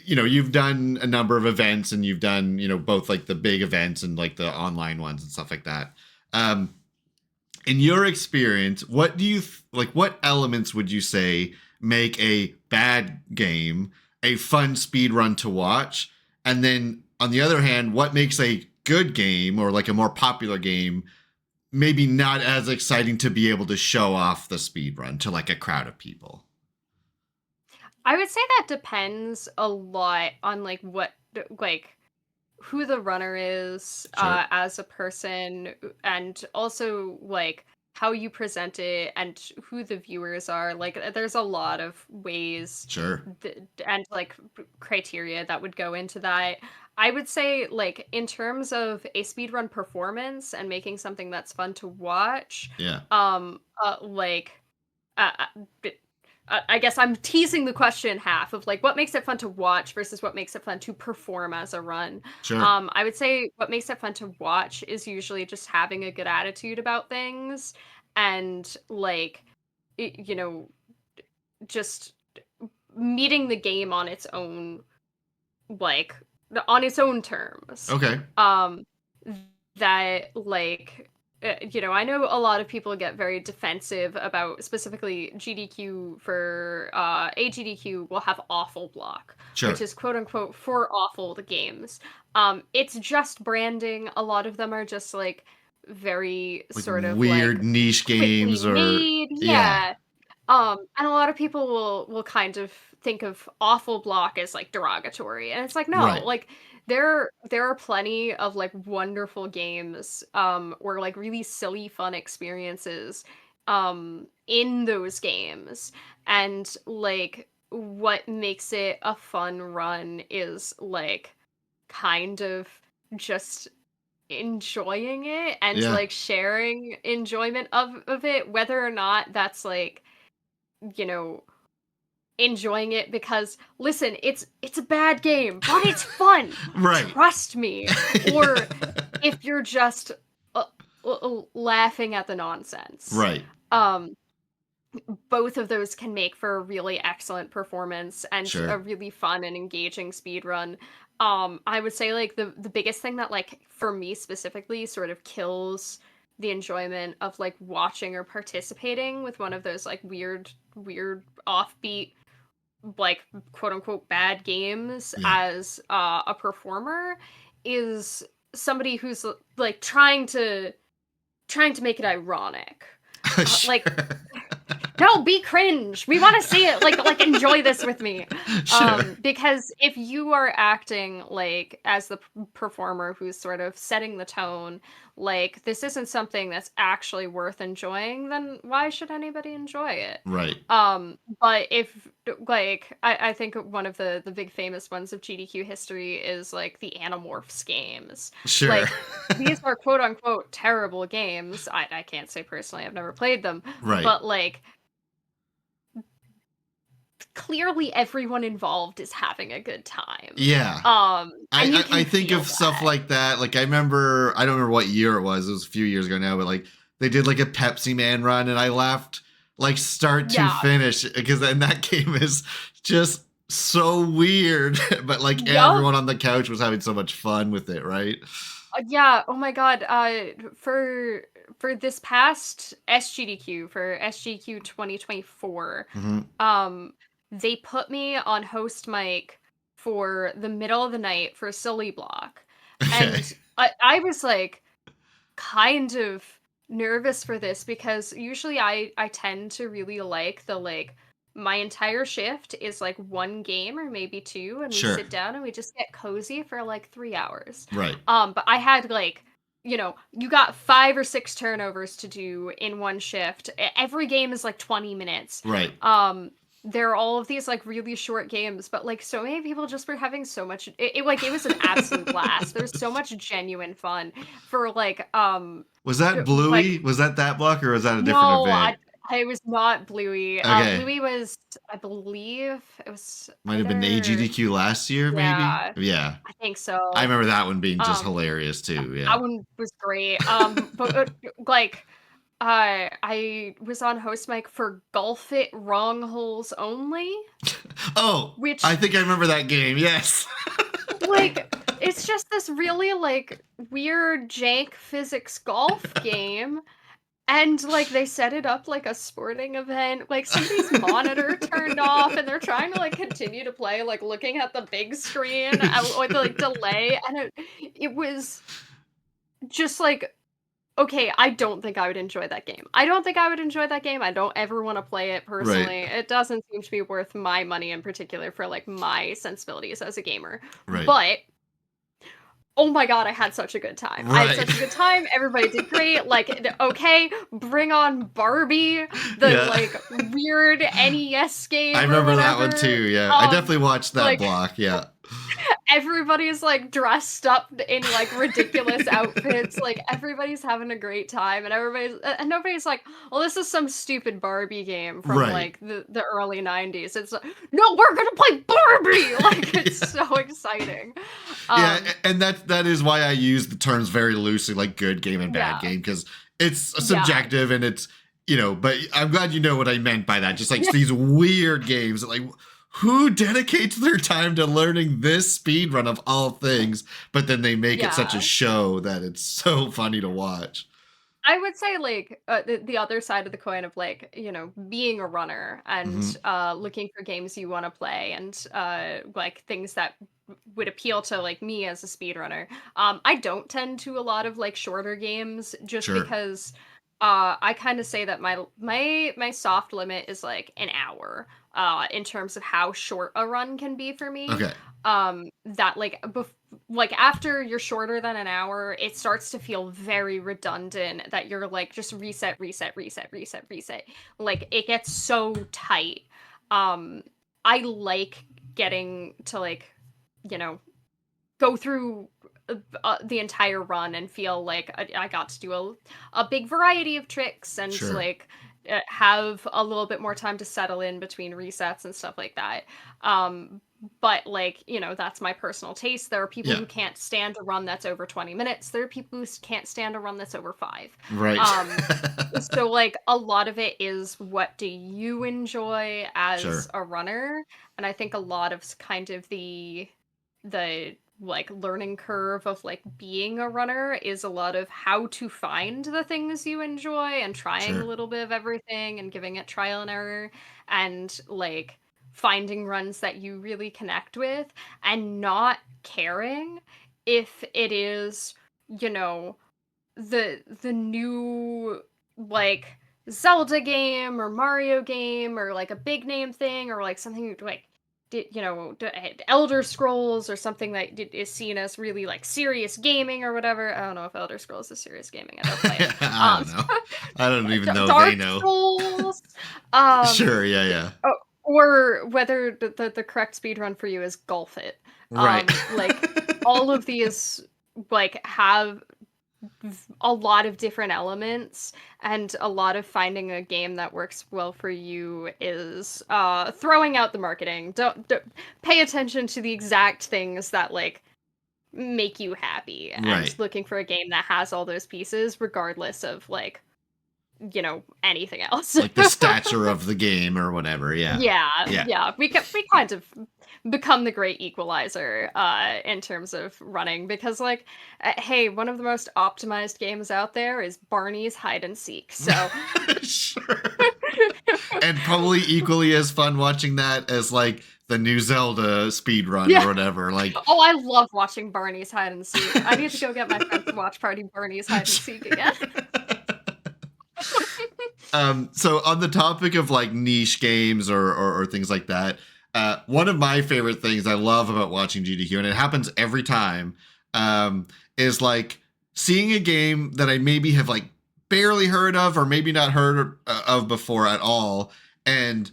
you've done a number of events and you've done, both like the big events and like the online ones and stuff like that. In your experience, what do you like? What elements would you say make a bad game a fun speed run to watch? And then on the other hand, what makes a good game or like a more popular game maybe not as exciting to be able to show off the speed run to like a crowd of people? I would say that depends a lot on like what like who the runner is Sure. as a person, and also like how you present it and who the viewers are. Like there's a lot of ways Sure. and like criteria that would go into that. I would say like in terms of a speedrun performance and making something that's fun to watch, Yeah. like uh, uh, I guess I'm teasing the question in half of like what makes it fun to watch versus what makes it fun to perform as a run. Sure. I would say what makes it fun to watch is usually just having a good attitude about things, and like just meeting the game on its own, like on its own terms. Okay. That like I know a lot of people get very defensive about specifically GDQ for AGDQ will have awful block, Sure. which is quote unquote for awful the games. It's just branding. A lot of them are just like very like sort of weird like niche games or made. Yeah. And a lot of people will kind of think of awful block as like derogatory, and it's like no, Right. like there are plenty of like wonderful games or like really silly fun experiences in those games, and like what makes it a fun run is like kind of just enjoying it and Yeah. like sharing enjoyment of it, whether or not that's like enjoying it because listen, it's a bad game, but it's fun. Right. Trust me. Or if you're just laughing at the nonsense. Right. both of those can make for a really excellent performance and a Sure. really fun and engaging speed run. I would say like the biggest thing that like for me specifically sort of kills the enjoyment of like watching or participating with one of those like weird offbeat like quote unquote bad games Yeah. as a performer is somebody who's like trying to make it ironic. Like Sure. no, be cringe. We want to see it. Like enjoy this with me. Sure. Because if you are acting like as the performer who's sort of setting the tone, like this isn't something that's actually worth enjoying, then why should anybody enjoy it? Right. But if like I think one of the big famous ones of GDQ history is like the Animorphs games. Sure. Like these are quote unquote terrible games. I can't say personally, I've never played them, Right. but like clearly everyone involved is having a good time. Yeah. And you I can think feel of stuff that. like that. Like I don't remember what year it was. It was a few years ago now, but like they did like a Pepsi Man run and I laughed like start to Yeah. finish because then that game is just so weird. But like Yup. everyone on the couch was having so much fun with it, right? Yeah. Oh my god. For this past SGDQ for SGQ 2024, Hmm. they put me on host mic for the middle of the night for a silly block, Okay. and I was like kind of nervous for this because usually I tend to really like the like my entire shift is like one game or maybe two and we Sure. sit down and we just get cozy for like 3 hours. Right. But I had like you got 5 or 6 turnovers to do in one shift. Every game is like 20 minutes. Right. There are all of these like really short games, but like so many people just were having so much it was an absolute blast. There's so much genuine fun for Was that like Bluey? Was that block or was that a different no, event? I was not Bluey. Okay. Bluey was I believe it was Might have been either AGDQ last year, maybe? yeah, Yeah. I think I so. remember that one being just Um hilarious too. that Yeah. one was great. But like I was on host mic for Golf It Wrong Holes Only, Oh, which I think I remember that game. Yes. like it's just this really like weird jank physics golf game. And like they set it up like a sporting event. Like somebody's monitor turned off and they're trying to like continue to play, like looking at the big screen with like delay. And it was just like okay, I don't think I would enjoy that game. I don't think I would enjoy that game. I don't ever want to play it Right. personally. It doesn't seem to be worth my money in particular for like my sensibilities as a gamer. Right. But oh my god, I had such a good time. I had Right. such a good time. Everybody did great. Like, okay, bring on Barbie, the Yeah. like weird NES I game or remember that one whatever. too. Yeah. I definitely watched that Like block. Yeah. everybody's like dressed up in like ridiculous outfits. Like everybody's having a great time, and nobody's like, "Well, this is some stupid Barbie game from Right. like the early '90s." It's like, no, we're gonna play Barbie. Like it's Yeah. so exciting. Yeah, Um, and that is why I use the terms very loosely, like good game and bad yeah, game, because it's yeah. subjective and it's but I'm glad you know what I meant by that. Just like these weird games, like who dedicates their time to learning this speed run of all things, but then they make it such a Yeah. show that it's so funny to watch. I would say like the other side of the coin of like, being a runner Hmm. and looking for games you want to play and like things that would appeal to like me as a speedrunner. I don't tend to a lot of like shorter games just Sure. because I kind of say that my soft limit is like an hour in terms of how short a run can be for me. Okay. That like after you're shorter than an hour, it starts to feel very redundant that you're like just reset, reset, reset, reset, reset. Like it gets so tight. Um, I like getting to like, you know, go through the entire run and feel like I got to do a big variety of tricks and Sure. like have a little bit more time to settle in between resets and stuff like that. but like, that's my personal taste. There are people who can't stand a run that's over 20 minutes. There are people who can't stand a run that's over 5. Right. So like a lot of it is, what do you enjoy as Sure. a runner? And I think a lot of kind of the like learning curve of like being a runner is a lot of how to find the things you enjoy and trying a Sure. little bit of everything and giving it trial and error, and like finding runs that you really connect with, and not caring if it is, the new like Zelda game or Mario game or like a big name thing, or like something like Elder Scrolls, or something that is seen as really like serious gaming or whatever. I don't know if Elder Scrolls is serious gaming. I don't play it. I don't know. I don't even know if they Dark know. Souls. Sure, yeah. Or whether the correct speedrun for you is Golf It. Right. Like all of these like have a lot of different elements, and a lot of finding a game that works well for you is throwing out the marketing. Don't pay attention to the exact things that like make you happy, and Right. looking for a game that has all those pieces regardless of like anything else. Like the stature of the game or whatever. Yeah. Yeah. We kind of become the great equalizer in terms of running, because like hey, one of the most optimized games out there is Barney's Hide and Seek. So Sure. And probably equally as fun watching that as like the new Zelda speed run yeah. or whatever. Like, Oh, I love watching Barney's Hide and Seek. I need to go get my friends to watch party Barney's Hide and Seek again. So on the topic of like niche games or things like that, one of my favorite things I love about watching GDQ, and it happens every time, is like seeing a game that I maybe have like barely heard of or maybe not heard of before at all. And,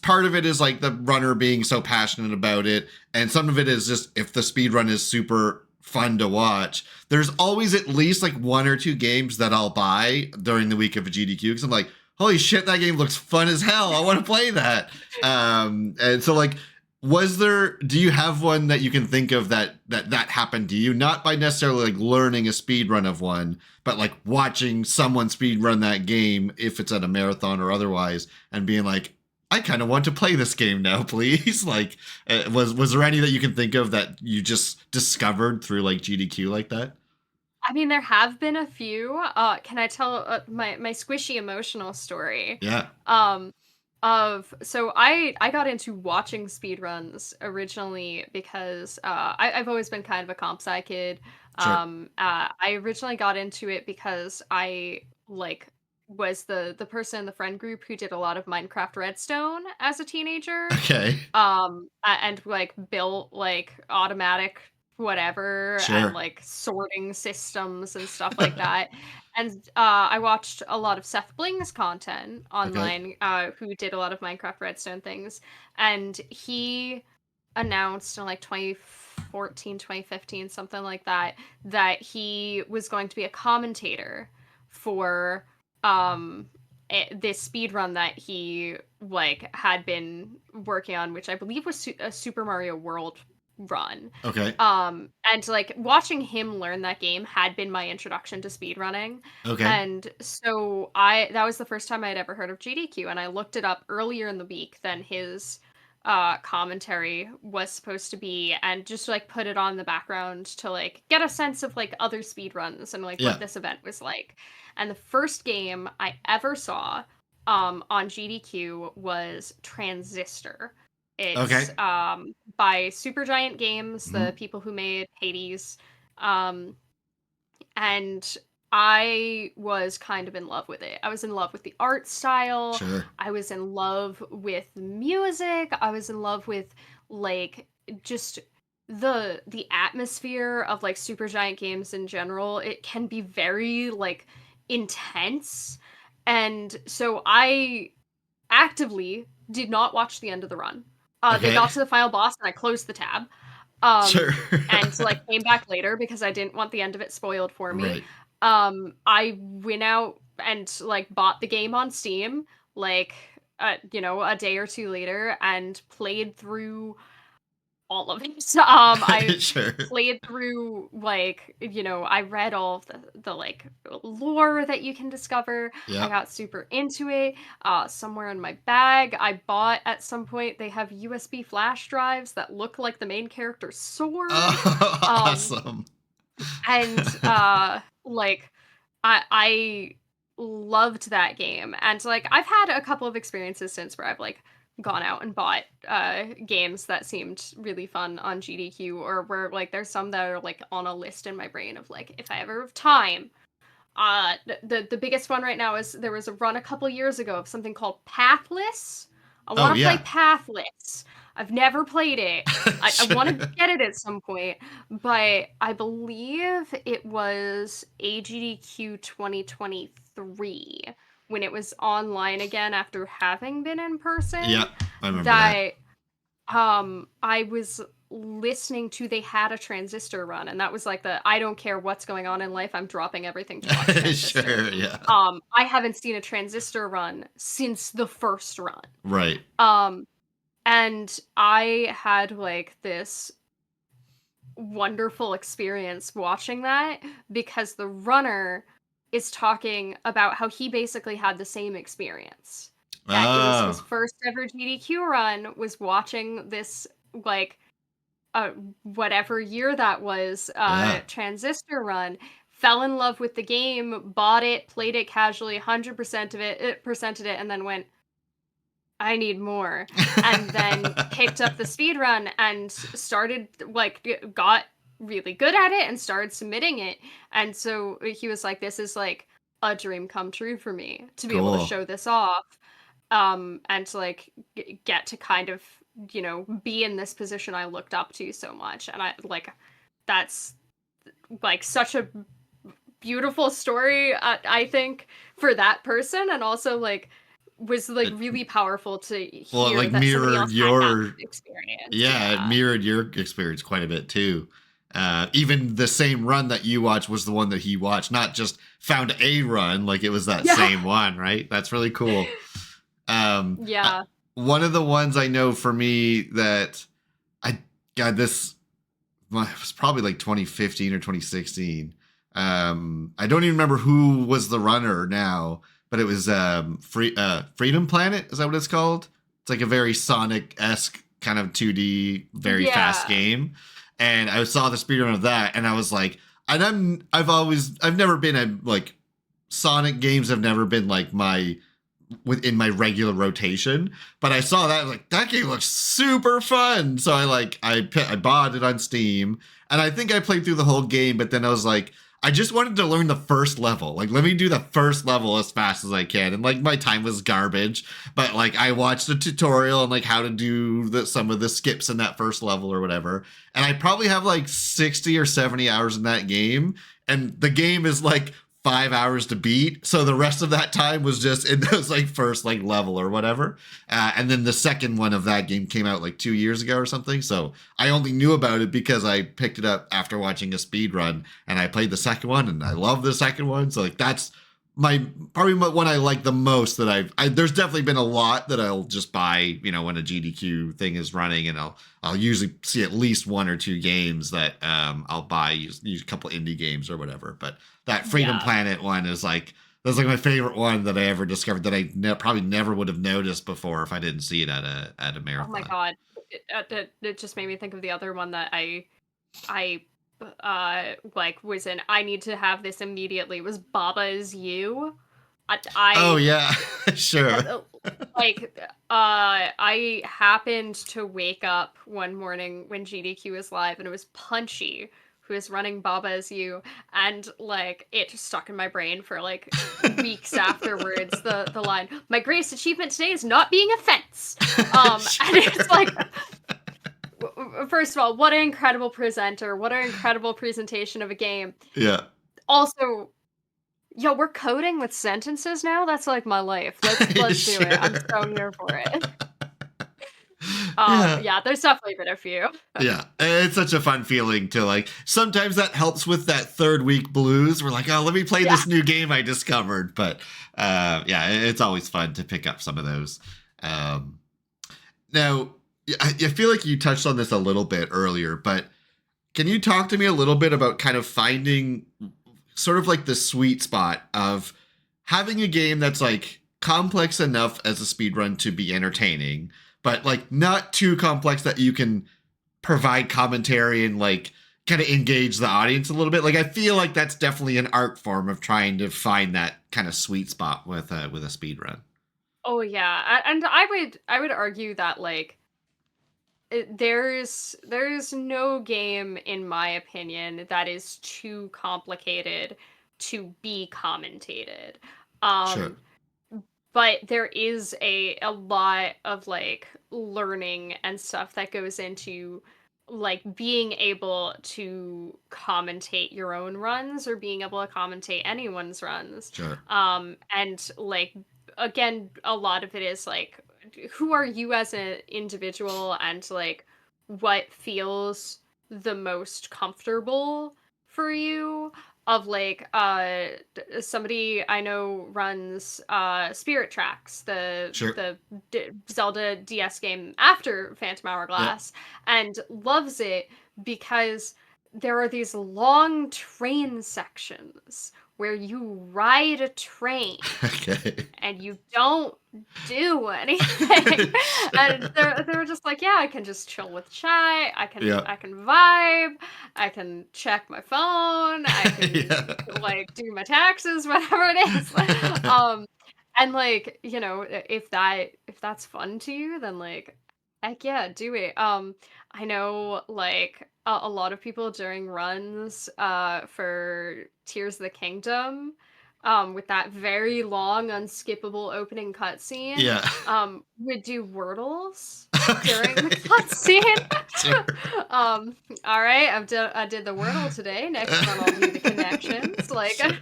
part of it is like the runner being so passionate about it. And some of it is just if the speed run is super fun to watch. There's always at least like 1 or 2 games that I'll buy during the week of a GDQ because I'm like, holy shit, that game looks fun as hell. I want to play that. And so like, do you have one that you can think of that happened to you? Not by necessarily like learning a speed run of one, but like watching someone speed run that game, if it's at a marathon or otherwise, and being like, I kind of want to play this game now, please. Like, was there any that you can think of that you just discovered through like GDQ like that? I mean, there have been a few. Can I tell my squishy emotional story? Yeah. So I got into watching speedruns originally because I've always been kind of a comp sci kid. Sure. I originally got into it because I like was the person in the friend group who did a lot of Minecraft Redstone as a teenager. Okay. And like built like automatic whatever and Sure. like sorting systems and stuff like that. And I watched a lot of Seth Bling's content Okay. online, who did a lot of Minecraft Redstone things, and he announced in like 2014, 2015, something like that, that he was going to be a commentator for this speed run that he like had been working on, which I believe was a Super Mario World run. Okay. And like watching him learn that game had been my introduction to speedrunning. Okay. And so that was the first time I'd ever heard of GDQ, and I looked it up earlier in the week than his commentary was supposed to be, and just like put it on the background to like get a sense of like other speedruns and like Yeah. what this event was like. And the first game I ever saw on GDQ was Transistor. Okay. It's by Supergiant Games, the Mhm. people who made Hades. And I was kind of in love with it. I was in love with the art style. Sure. I was in love with the music. I was in love with like just the atmosphere of like Supergiant Games in general. It can be very like intense. And so I actively did not watch the end of the run. They Okay. got to the final boss and I closed the tab. Um, Sure. and so like came back later because I didn't want the end of it spoiled for me. Right. I went out and like bought the game on Steam, like a day or two later, and played through all of it. I Sure. played through, like, I read all of the like lore that you can discover. I Yeah. got super into it. Somewhere in my bag, I bought at some point, they have USB flash drives that look like the main character's sword. Oh, Um, awesome. and like I loved that game. And like I've had a couple of experiences since where I've like gone out and bought games that seemed really fun on GDQ, or where like there's some that are like on a list in my brain of like, if I ever have time. The biggest one right now is, there was a run a couple years ago of something called Pathless. I Oh want to play yeah. Pathless. I've never played it. I want to Sure. get it at some point, but I believe it was AGDQ 2023 when it was online again after having been in person, Yeah, I remember that. that I was listening to, they had a Transistor run, and that was like the, I don't care what's going on in life, I'm dropping everything to watch Transistor. Sure, yeah. I haven't seen a Transistor run since the first run. Right. And I had like this wonderful experience watching that, because the runner is talking about how he basically had the same experience. That it was his Oh, first ever GDQ run, was watching this, like, whatever year that was, yeah. Transistor run, fell in love with the game, bought it, played it casually, 100% of it, percented it, and then went, I need more. And then picked up the speed run and started, like, got really good at it and started submitting it. And so he was like, this is like a dream come true for me to be able to Cool. show this off. And to like get to kind of, be in this position I looked up to so much. And I like, that's like such a beautiful story, I think, for that person, and also like was like It, really powerful to well, it hear like that somebody mirrored else had that your, experience. yeah, it Yeah. mirrored your experience quite a bit too. Even the same run that you watched was the one that he watched, not just found a run, like it was that Yeah. same one, right? That's really cool. Yeah. One of the ones I know for me that I got this, well, it was probably like 2015 or 2016. I don't even remember who was the runner now, but it was Freedom Planet. Is that what it's called? It's like a very Sonic-esque kind of 2D, very fast Yeah. game. And I saw the speedrun of that, and I was like, I've never been a like Sonic games have never been like my within my regular rotation, but I saw that, like, that game looks super fun. So I bought it on Steam, and I think I played through the whole game. But then I was like, I just wanted to learn the first level. Like, let me do the first level as fast as I can. And like my time was garbage, but like I watched a tutorial on like how to do some of the skips in that first level or whatever. And I probably have like 60 or 70 hours in that game, and the game is like 5 hours to beat. So the rest of that time was just in those like first like level or whatever. And then the second one of that game came out like 2 years ago or something. So I only knew about it because I picked it up after watching a speed run, and I played the second one, and I love the second one. So like that's probably one I like the most. That there's definitely been a lot that I'll just buy, when a GDQ thing is running, and I'll usually see at least one or two games that I'll buy, use a couple indie games or whatever. But that Freedom Yeah. Planet one is like, that's like my favorite one that I ever discovered, that I probably never would have noticed before if I didn't see it at a Oh my marathon. god. It just made me think of the other one that I like was in, I need to have this immediately, was Baba Is You. Oh I yeah, sure. like I happened to wake up one morning when GDQ was live, and it was Punchy who was running Baba Is You, and like it just stuck in my brain for like weeks afterwards, the line, my greatest achievement today is not being a fence. And it's like, first of all, what an incredible presenter, what an incredible presentation of a game. Yeah. Also, yo, we're coding with sentences now? That's like my life. Let's do it. I'm so here for it. Yeah. Yeah, there's definitely been a few. Yeah, it's such a fun feeling to like. Sometimes that helps with that third week blues. We're like, oh, let me play Yeah. this new game I discovered. But yeah, it's always fun to pick up some of those. Now, I feel like you touched on this a little bit earlier, but can you talk to me a little bit about kind of finding sort of like the sweet spot of having a game that's like complex enough as a speedrun to be entertaining, but like not too complex that you can provide commentary and like kind of engage the audience a little bit. Like I feel like that's definitely an art form of trying to find that kind of sweet spot with a speedrun. Oh yeah, and I would argue that like there's no game in my opinion that is too complicated to be commentated. Sure. Um but there is a lot of like learning and stuff that goes into like being able to commentate your own runs or being able to commentate anyone's runs. Sure. And like again, a lot of it is like who are you as an individual and like what feels the most comfortable for you. Of like somebody I know runs Spirit Tracks, the Sure. Zelda DS game after Phantom Yeah. Hourglass, and loves it because there are these long train sections where you ride a train Okay. and you don't do anything. And they're just like, yeah, I can just chill with chat. Yeah. I can vibe. I can check my phone. I can Yeah. like do my taxes, whatever it is. And like, if that's fun to you, then like heck yeah, do it. I know like a lot of people during runs for Tears of the Kingdom with that very long, unskippable opening cutscene, Yeah. would do wordles during the Okay. cutscene. Sure. All right, I did the wordle today. Next one, I'll do the connections. Like, Sure.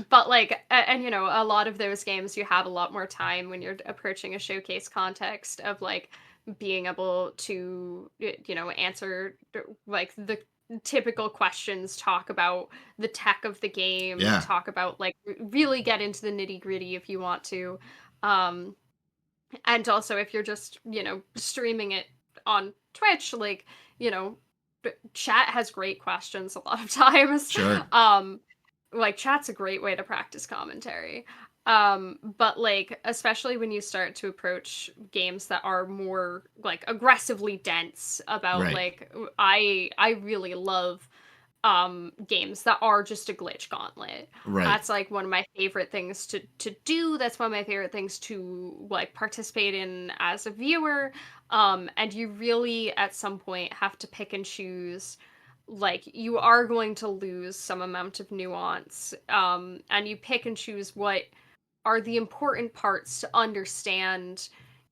but like, and you know, a lot of those games, you have a lot more time when you're approaching a showcase context of like being able to, answer like the typical questions, talk about the tech of the game, Yeah. talk about like really get into the nitty gritty if you want to. Um, and also if you're just, streaming it on Twitch, like, you know, chat has great questions a lot of times. Sure. Like chat's a great way to practice commentary. But like especially when you start to approach games that are more like aggressively dense about Right. like I really love games that are just a glitch gauntlet. Right. That's like one of my favorite things to do. That's one of my favorite things to like participate in as a viewer. And you really at some point have to pick and choose, like you are going to lose some amount of nuance. And you pick and choose what are the important parts to understand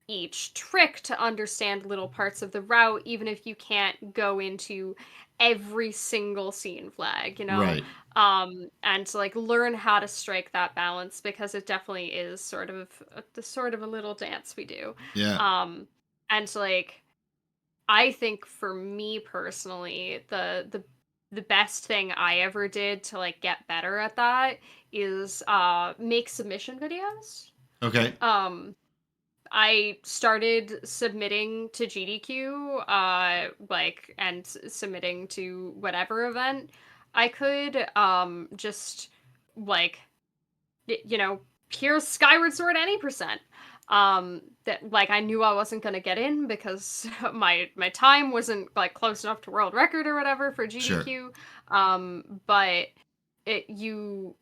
each trick, to understand little parts of the route, even if you can't go into every single scene flag, Right. and to like learn how to strike that balance, because it definitely is sort of a little dance we do. Yeah. And like I think for me personally, the best thing I ever did to like get better at that is make submission videos. Okay. I started submitting to GDQ, like, and submitting to whatever event I could, just like, here's Skyward Sword any percent. That like I knew I wasn't gonna get in because my time wasn't like close enough to world record or whatever for GDQ. Sure. But you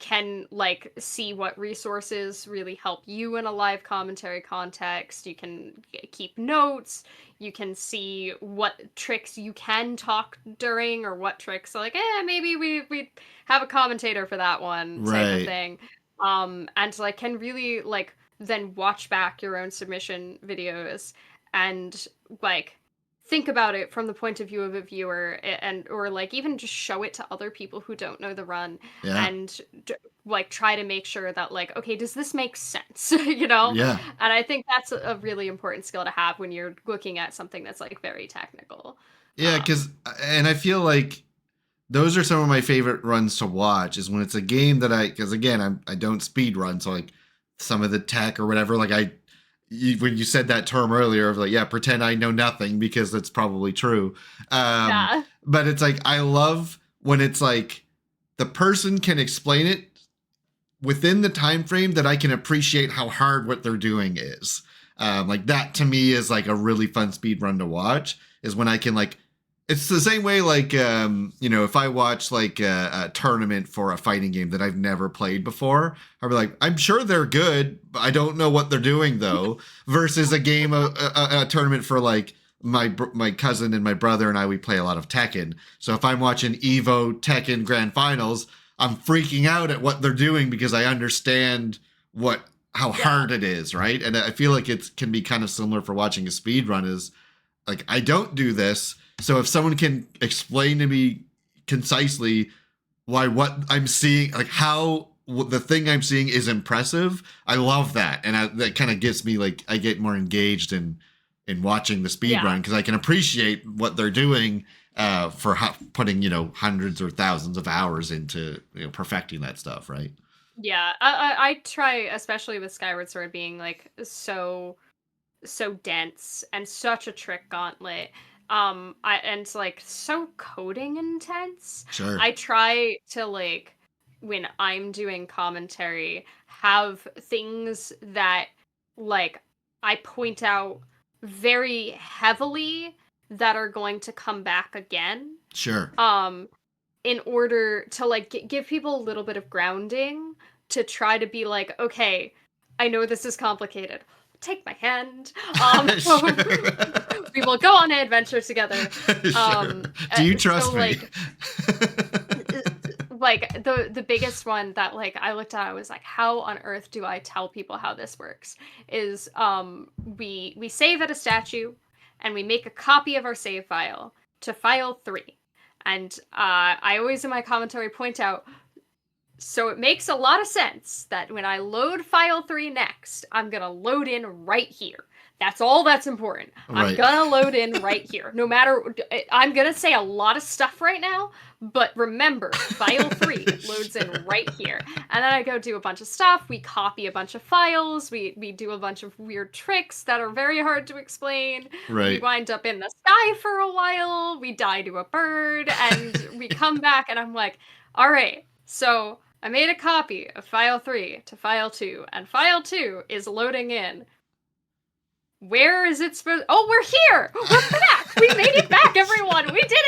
can like see what resources really help you in a live commentary context. You can keep notes. You can see what tricks you can talk during, or what tricks like, maybe we have a commentator for that one type of Right. thing. And like can really like then watch back your own submission videos and like think about it from the point of view of a viewer, and or like even just show it to other people who don't know the run. Yeah. And like try to make sure that like, okay, does this make sense? You know. Yeah. And I think that's a really important skill to have when you're looking at something that's like very technical. Yeah, and I feel like those are some of my favorite runs to watch, is when it's a game that because again, I don't speed run, so like some of the tech or whatever, like when you said that term earlier of like, yeah, pretend I know nothing because that's probably true. Yeah. But it's like, I love when it's like the person can explain it within the time frame that I can appreciate how hard what they're doing is. Like that to me is like a really fun speed run to watch. Is when I can like, it's the same way like if I watch like a tournament for a fighting game that I've never played before, I'll be like, I'm sure they're good, but I don't know what they're doing though. Versus a game, a tournament for like my cousin and my brother and I, we play a lot of Tekken. So if I'm watching Evo Tekken Grand Finals, I'm freaking out at what they're doing because I understand how hard it is, right? And I feel like it can be kind of similar for watching a speed run. Is like, I don't do this, so if someone can explain to me concisely why what I'm seeing, like how the thing I'm seeing is impressive, I love that, and that kind of gets me like, I get more engaged in watching the speed run because I can appreciate what they're doing for putting hundreds or thousands of hours into perfecting that stuff, right? Yeah, I try, especially with Skyward Sword being like so dense and such a trick gauntlet. And like so coding intense. Sure. I try to like when I'm doing commentary have things that like I point out very heavily that are going to come back again. Sure. In order to like give people a little bit of grounding to try to be like, okay, I know this is complicated. Take my hand. Sure. We will go on an adventure together. Sure. Do you trust me? Like the biggest one that like I looked at, I was like, how on earth do I tell people how this works? Is we save at a statue and we make a copy of our save file to file 3. And I always in my commentary point out, so it makes a lot of sense that when I load file 3 next, I'm going to load in right here. That's all that's important. Right. I'm going to load in right here. No matter, I'm going to say a lot of stuff right now, but remember, file 3 loads in right here. And then I go do a bunch of stuff. We copy a bunch of files. We do a bunch of weird tricks that are very hard to explain. Right. We wind up in the sky for a while. We die to a bird. And we come back and I'm like, all right, so I made a copy of file 3 to file 2, and file 2 is loading in. Where is it supposed? Oh, we're here! We're back! We made it back, everyone! We did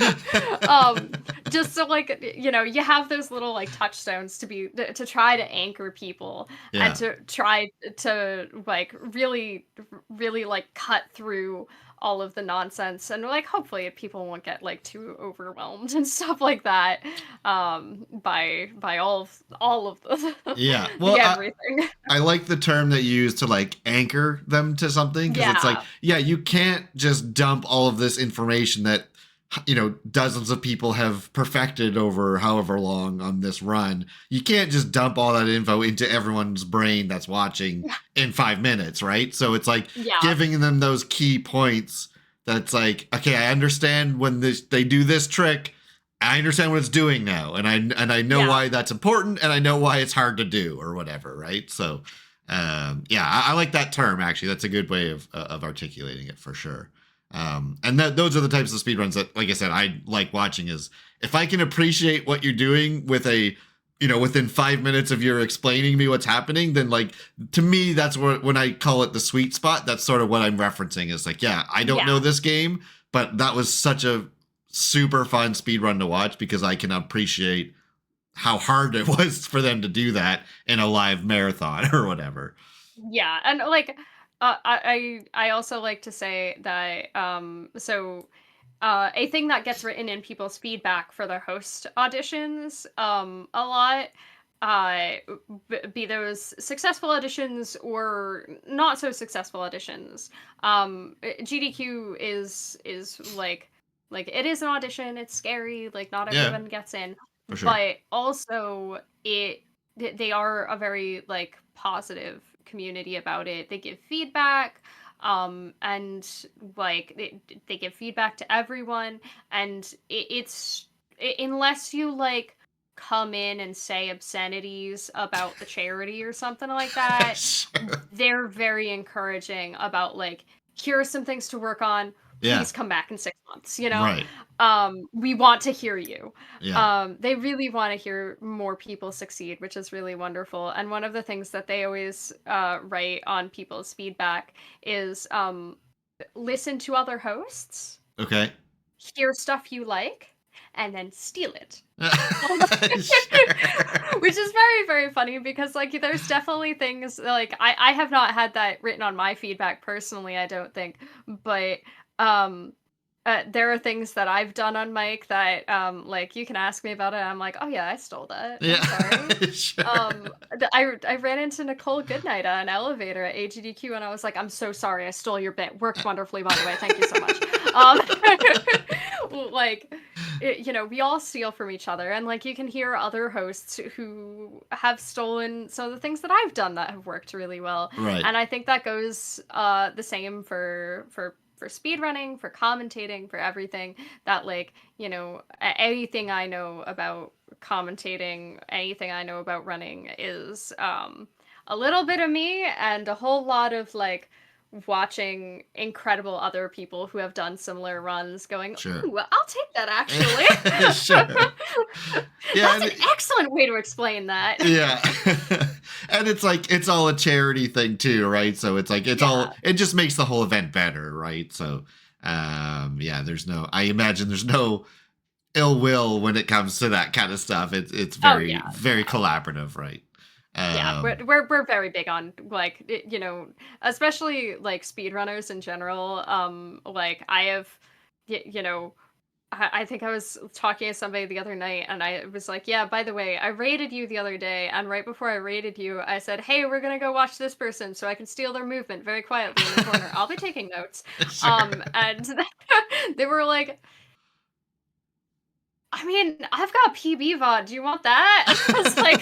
it! Just so like, you have those little like touchstones to try to anchor people and to try to like really, really like cut through all of the nonsense and like hopefully people won't get like too overwhelmed and stuff like that by all of the well, everything. I like the term that you use to like anchor them to something because it's like, you can't just dump all of this information that dozens of people have perfected over however long on this run. You can't just dump all that info into everyone's brain that's watching in 5 minutes, right? So it's like giving them those key points that's like, okay, I understand when they do this trick, I understand what it's doing now, and I know why that's important, and I know why it's hard to do or whatever, right? So I like that term. Actually, that's a good way of articulating it for sure. And those are the types of speedruns that, like I said, I like watching. Is if I can appreciate what you're doing with within 5 minutes of your explaining me what's happening, then like, to me, that's when I call it the sweet spot. That's sort of what I'm referencing. Is like, I don't know this game, but that was such a super fun speedrun to watch because I can appreciate how hard it was for them to do that in a live marathon or whatever. Yeah, and like, I also like to say that a thing that gets written in people's feedback for their host auditions a lot, be those successful auditions or not so successful auditions. GDQ is like it is an audition. It's scary. Like not everyone gets in, for sure. but also they are a very like positive community about it. They give feedback and like they give feedback to everyone, and it's unless you like come in and say obscenities about the charity or something like that, Sure. they're very encouraging about like, here are some things to work on. Yeah. Please come back in 6 months, Right. we want to hear you. Yeah. They really want to hear more people succeed, which is really wonderful. And one of the things that they always write on people's feedback is listen to other hosts, Okay. hear stuff you like, and then steal it. Sure. Which is very, very funny because like there's definitely things like I have not had that written on my feedback personally, I don't think, but um there are things that I've done on mic that like you can ask me about it and I'm like, oh yeah, I stole that. I'm Yeah. sorry. Sure. I ran into Nicole Goodnight at an elevator at AGDQ and I was like, I'm so sorry, I stole your bit. Worked wonderfully, by the way. Thank you so much. Like, we all steal from each other, and like you can hear other hosts who have stolen some of the things that I've done that have worked really well. Right. And I think that goes the same for speedrunning, for commentating, for everything. That like, anything I know about commentating, anything I know about running is a little bit of me and a whole lot of like watching incredible other people who have done similar runs going, Sure. ooh, I'll take that actually. Sure. Yeah. That's an excellent way to explain that. Yeah. And it's like it's all a charity thing too, right? So it's like it just makes the whole event better, right? So yeah, I imagine there's no ill will when it comes to that kind of stuff. It's very very collaborative, right? Yeah, we're very big on like especially like speedrunners in general. Like I have, I think I was talking to somebody the other night, and I was like, yeah, by the way, I rated you the other day, and right before I rated you, I said, hey, we're gonna go watch this person so I can steal their movement very quietly in the corner. I'll be taking notes. Sure. And they were like, I mean, I've got PB VOD. Do you want that? I was like,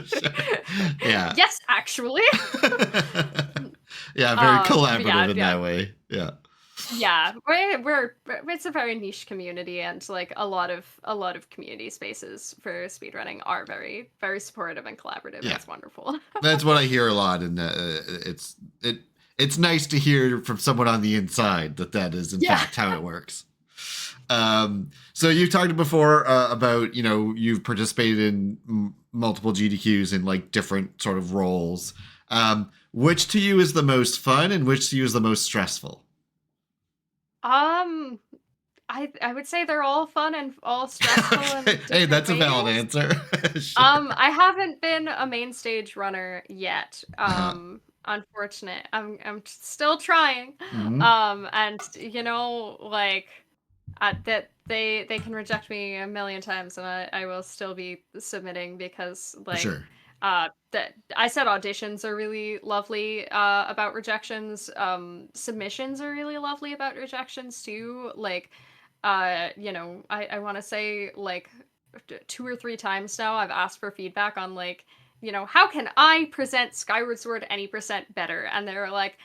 Sure. Yeah. yes, actually. Yeah, very collaborative yeah, in that way. Yeah. Yeah, it's a very niche community, and like a lot of community spaces for speedrunning are very, very supportive and collaborative. Yeah. It's wonderful. That's what I hear a lot, and it's nice to hear from someone on the inside that is in fact how it works. So you talked before about you've participated in multiple GDQs in like different sort of roles. Which to you is the most fun, and which to you is the most stressful? I would say they're all fun and all stressful. In Hey, that's ways. a valid answer. Sure. I haven't been a main stage runner yet. Unfortunate. I'm still trying. Mm-hmm. And like that they can reject me a million times, and I will still be submitting because like Sure. that I said auditions are really lovely about rejections. Submissions are really lovely about rejections too. Like I want to say like 2 or 3 times now I've asked for feedback on like how can I present Skyward Sword any percent better, and they're like,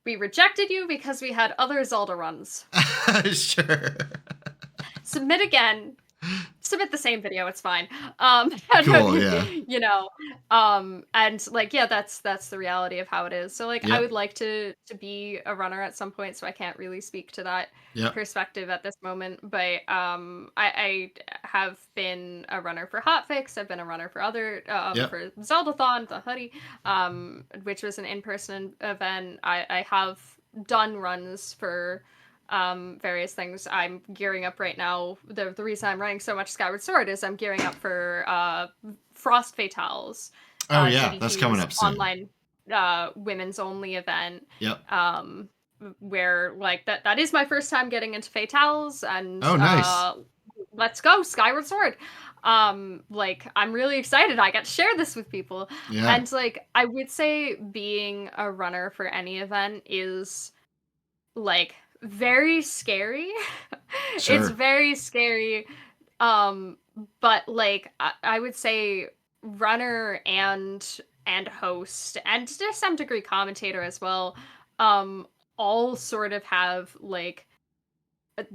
we rejected you because we had other Zelda runs. Sure. Submit again. Submit the same video, it's fine. Cool, yeah. And like, yeah, that's the reality of how it is. So like, Yep. I would like to be a runner at some point, so I can't really speak to that perspective at this moment. But I have been a runner for Hotfix. I've been a runner for other for Zeldathon, the hoodie, which was an in-person event. I have done runs for various things. I'm gearing up right now. The reason I'm running so much Skyward Sword is I'm gearing up for Frost Fatales. Oh yeah, that's coming up soon. Online women's only event. Yep. Where like that is my first time getting into Fatales, and oh nice. Let's go Skyward Sword. Like I'm really excited I get to share this with people. Yeah. And like I would say being a runner for any event is like very scary. Sure. It's very scary. But like I would say runner and host, and to some degree commentator as well, all sort of have like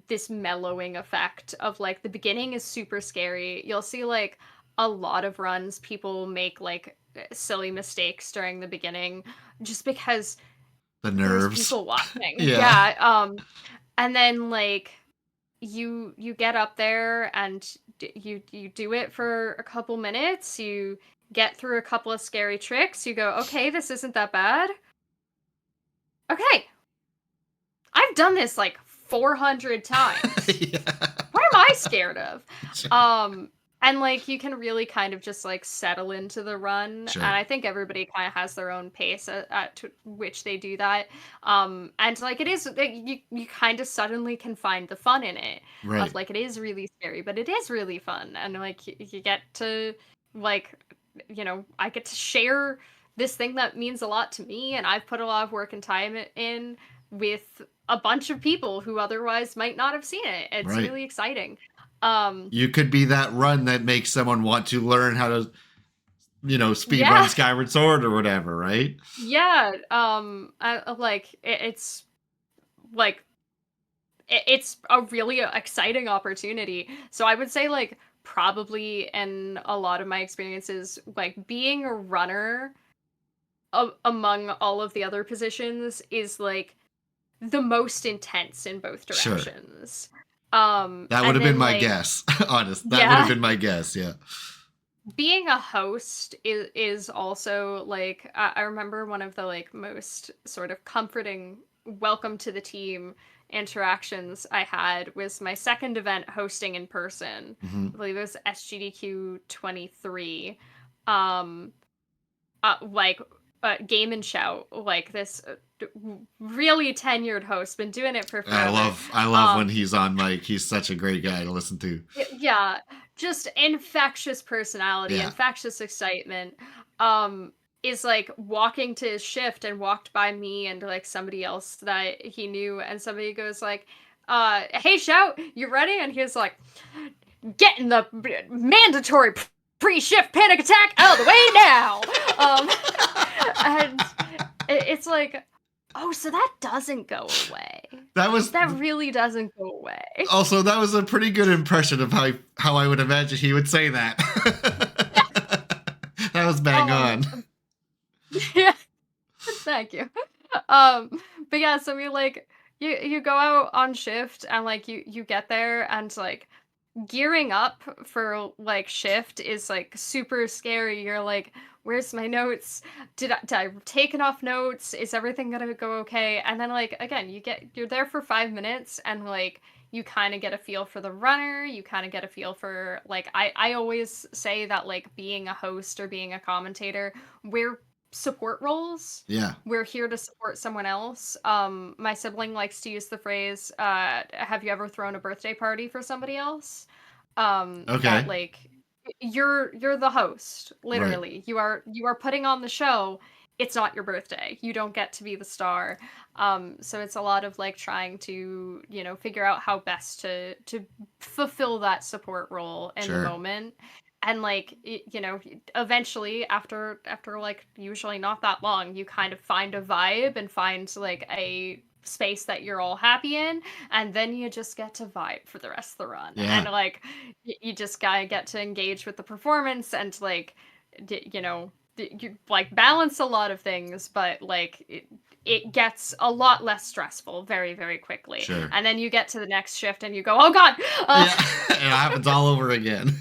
this mellowing effect of like the beginning is super scary. You'll see like a lot of runs people make like silly mistakes during the beginning just because The there's nerves. people watching. Yeah. Yeah. And then like you get up there and you do it for a couple minutes. You get through a couple of scary tricks. You go, okay, this isn't that bad. Okay, I've done this like 400 times. Yeah. What am I scared of? And like you can really kind of just like settle into the run, Sure. and I think everybody kind of has their own pace at which they do that. And like it is you kind of suddenly can find the fun in it. Right. Of like it is really scary, but it is really fun, and like you get to like I get to share this thing that means a lot to me, and I've put a lot of work and time in with a bunch of people who otherwise might not have seen it. It's Right. really exciting. You could be that run that makes someone want to learn how to, speed run Skyward Sword or whatever, right? Yeah. It's like it's a really exciting opportunity. So I would say like probably in a lot of my experiences, like being a runner among all of the other positions is like the most intense in both directions. Sure. That would have been my guess. Honest. That would have been my guess, yeah. Being a host is also like I remember one of the like most sort of comforting welcome to the team interactions I had was my second event hosting in person. Mm-hmm. I believe it was SGDQ 23. Game and Shout, like this really tenured host, been doing it for forever. I love when he's on mic. He's such a great guy to listen to. Yeah, just infectious personality, infectious excitement. Is like walking to his shift and walked by me and like somebody else that he knew, and somebody goes like, hey Shout, you ready? And he's like, getting the mandatory pre-shift panic attack out of the way now. And it's like, oh, so that doesn't go away. That really doesn't go away. Also, that was a pretty good impression of how I would imagine he would say that. That was bang on. Yeah. Thank you. But yeah, so we like you go out on shift and like you get there and like gearing up for like shift is like super scary. You're like, where's my notes? Did I take enough notes? Is everything gonna go okay? And then like again, you're there for 5 minutes and like you kind of get a feel for the runner. You kind of get a feel for like I always say that like being a host or being a commentator, we're support roles. Yeah. We're here to support someone else. My sibling likes to use the phrase, have you ever thrown a birthday party for somebody else? Okay. That, like you're the host, literally. Right. You are putting on the show. It's not your birthday. You don't get to be the star. So it's a lot of like trying to, figure out how best to fulfill that support role in the moment. And like, eventually after like usually not that long, you kind of find a vibe and find like a space that you're all happy in, and then you just get to vibe for the rest of the run. Yeah. And like, you just gotta get to engage with the performance and like, you like balance a lot of things, but like it gets a lot less stressful very, very quickly. Sure. And then you get to the next shift and you go, oh God. It happens all over again.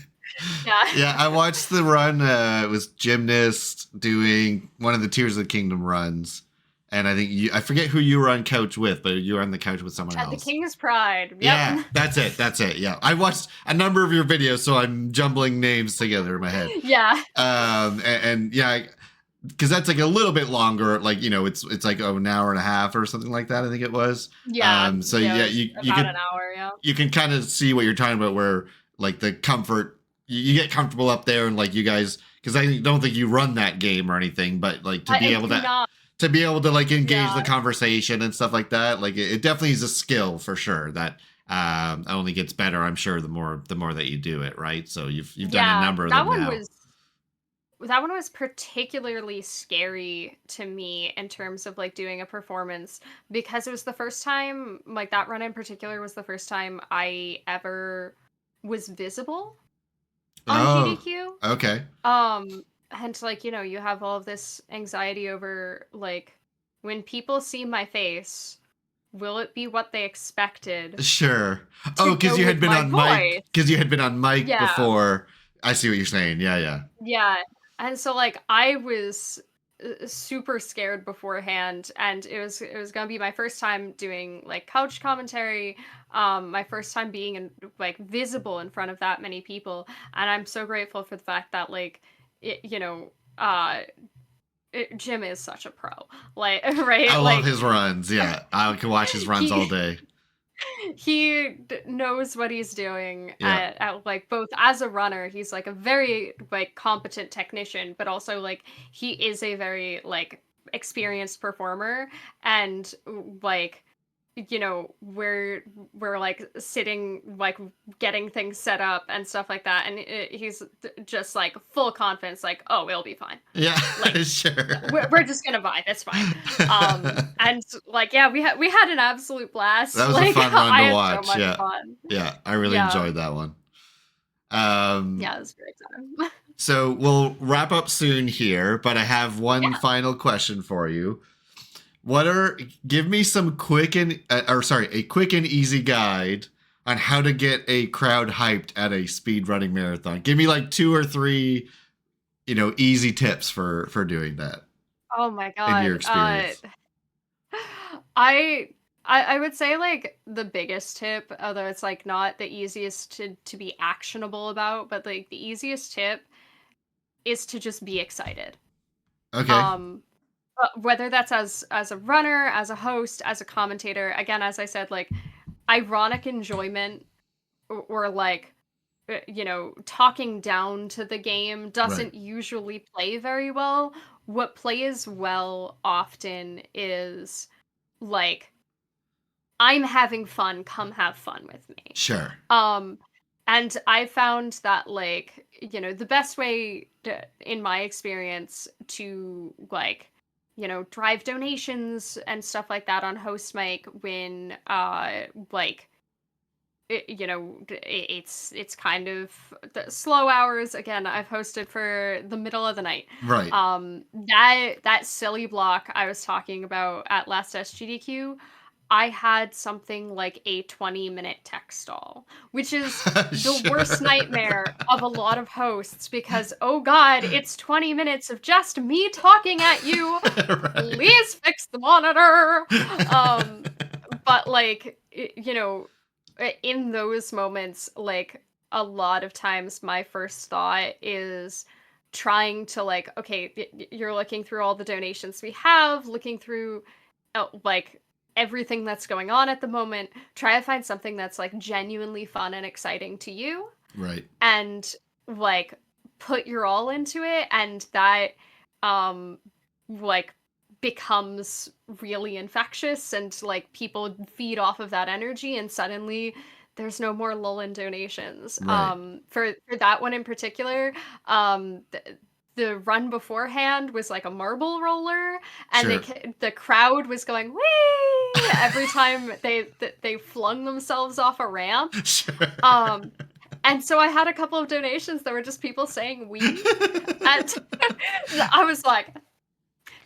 Yeah, I watched the run. It was Gymnast doing one of the Tears of the Kingdom runs. And I think I forget who you were on couch with, but you were on the couch with someone else. The King's Pride. Yep. Yeah, that's it. Yeah. I watched a number of your videos, so I'm jumbling names together in my head. Yeah. And yeah, because that's like a little bit longer. Like, it's like an hour and a half or something like that, I think it was. Yeah. So yeah, you can, an hour, yeah. You can kind of see what you're talking about, where like the comfort, you get comfortable up there, and like you guys, because I don't think you run that game or anything, but like to be able to like engage the conversation and stuff like that, like it definitely is a skill for sure that only gets better, I'm sure, the more that you do it, right? So you've done a number of them now. that one was particularly scary to me in terms of like doing a performance, because it was the first time, like that run in particular was the first time I ever was visible on Oh, GDQ. okay. And like, you have all of this anxiety over like, when people see my face, will it be what they expected Sure. to Oh, go with my voice? because you had been on mic Yeah. before. I see what you're saying. Yeah, yeah. Yeah. And so like I was super scared beforehand, and it was going to be my first time doing like couch commentary, my first time being like visible in front of that many people, and I'm so grateful for the fact that like Jim is such a pro. Like I right? love Like his runs. Yeah, I can watch his runs all he day. knows what he's doing Yeah. at like both as a runner. He's like a very like competent technician, but also like he is a very like experienced performer. And like we're like sitting like getting things set up and stuff like that, and he's just like full confidence, like, oh, it'll be fine, Yeah, like sure. we're just gonna vibe, it's fine. And like, yeah, we had an absolute blast. That was a Like fun run I to had so watch. much Yeah. fun. Yeah, I really Yeah, enjoyed that one. yeah, it was a great time. So we'll wrap up soon here, but I have one Yeah. final question for you. Give me some quick and, a quick and easy guide on how to get a crowd hyped at a speed running marathon. Give me like 2 or 3, easy tips for doing that Oh my in your god. experience. I I would say like the biggest tip, although it's like not the easiest to be actionable about, but like the easiest tip is to just be excited. Okay. Um whether that's as a runner, as a host, as a commentator, again, as I said, like ironic enjoyment, or like talking down to the game Right. doesn't usually play very well. What plays well often is like, I'm having fun, come have fun with me. Sure. Um and I found that like, the best way in my experience to like, drive donations and stuff like that on host mic when like it's kind of the slow hours. Again, I've hosted for the middle of the night. Right. That silly block I was talking about at last SGDQ, I had something like a 20-minute tech stall, which is the worst Sure. nightmare of a lot of hosts, because oh god, it's 20 minutes of just me talking at you. Right. Please fix the monitor. But like in those moments, like a lot of times my first thought is trying to like, okay, you're looking through all the donations we have, looking through like everything that's going on at the moment, try to find something that's like genuinely fun and exciting to you, Right. and like put your all into it, and that um like becomes really infectious, and like people feed off of that energy, and suddenly there's no more lull in donations. Right. For that one in particular, the run beforehand was like a marble roller, and Sure. the crowd was going wee every time they flung themselves off a ramp. Sure. And so I had a couple of donations that were just people saying "we," and I was like,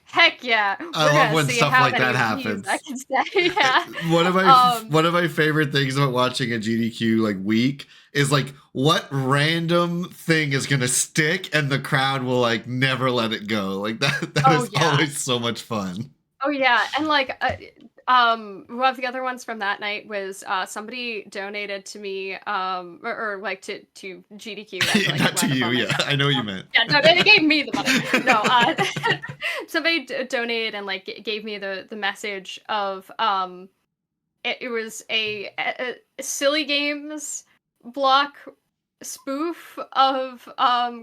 "Heck yeah, I we're love gonna when see stuff how like many that "we's" I happens. can say." Yeah. one of my Um. one of my favorite things about watching a GDQ like week is like what random thing is gonna stick and the crowd will like never let it go. Like that Oh is yeah. always so much fun. Oh yeah, and like one of the other ones from that night was somebody donated to me, or like to GDQ. I feel like Not I to wound up you, on yeah. myself. I know what you meant. Yeah, no, they gave me the money. No, somebody donated and like gave me the message of it was a silly games block spoof of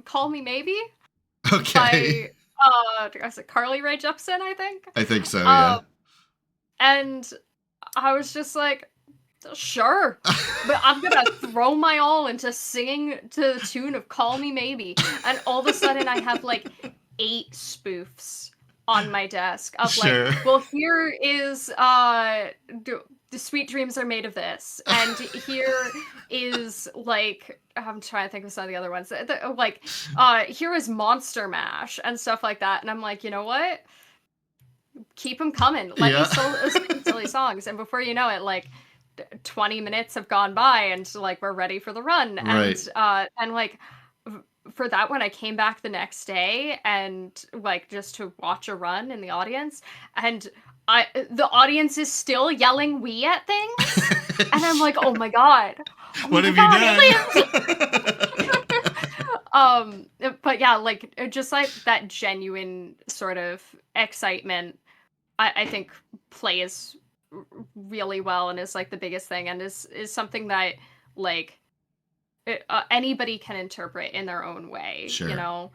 Call Me Maybe Okay. by was it Carly Rae Jepsen, I think. I think so, Um yeah. and I was just like, Sure, but I'm gonna throw my all into singing to the tune of Call Me Maybe. And all of a sudden I have like 8 spoofs on my desk of Sure. like, well, here is the Sweet Dreams Are Made of This, and here is like, I'm trying to think of some of the other ones, like here is Monster Mash and stuff like that. And I'm like, you know what, keep them coming, let me sing silly songs. And before you know it, like 20 minutes have gone by and like we're ready for the run. Right. And like for that one, I came back the next day and like just to watch a run in the audience, and the audience is still yelling "we" at things, and I'm like, oh my god, what have you done? But yeah, like just like that genuine sort of excitement, I think plays really well and is like the biggest thing, and is something that like anybody can interpret in their own way. Sure. You know,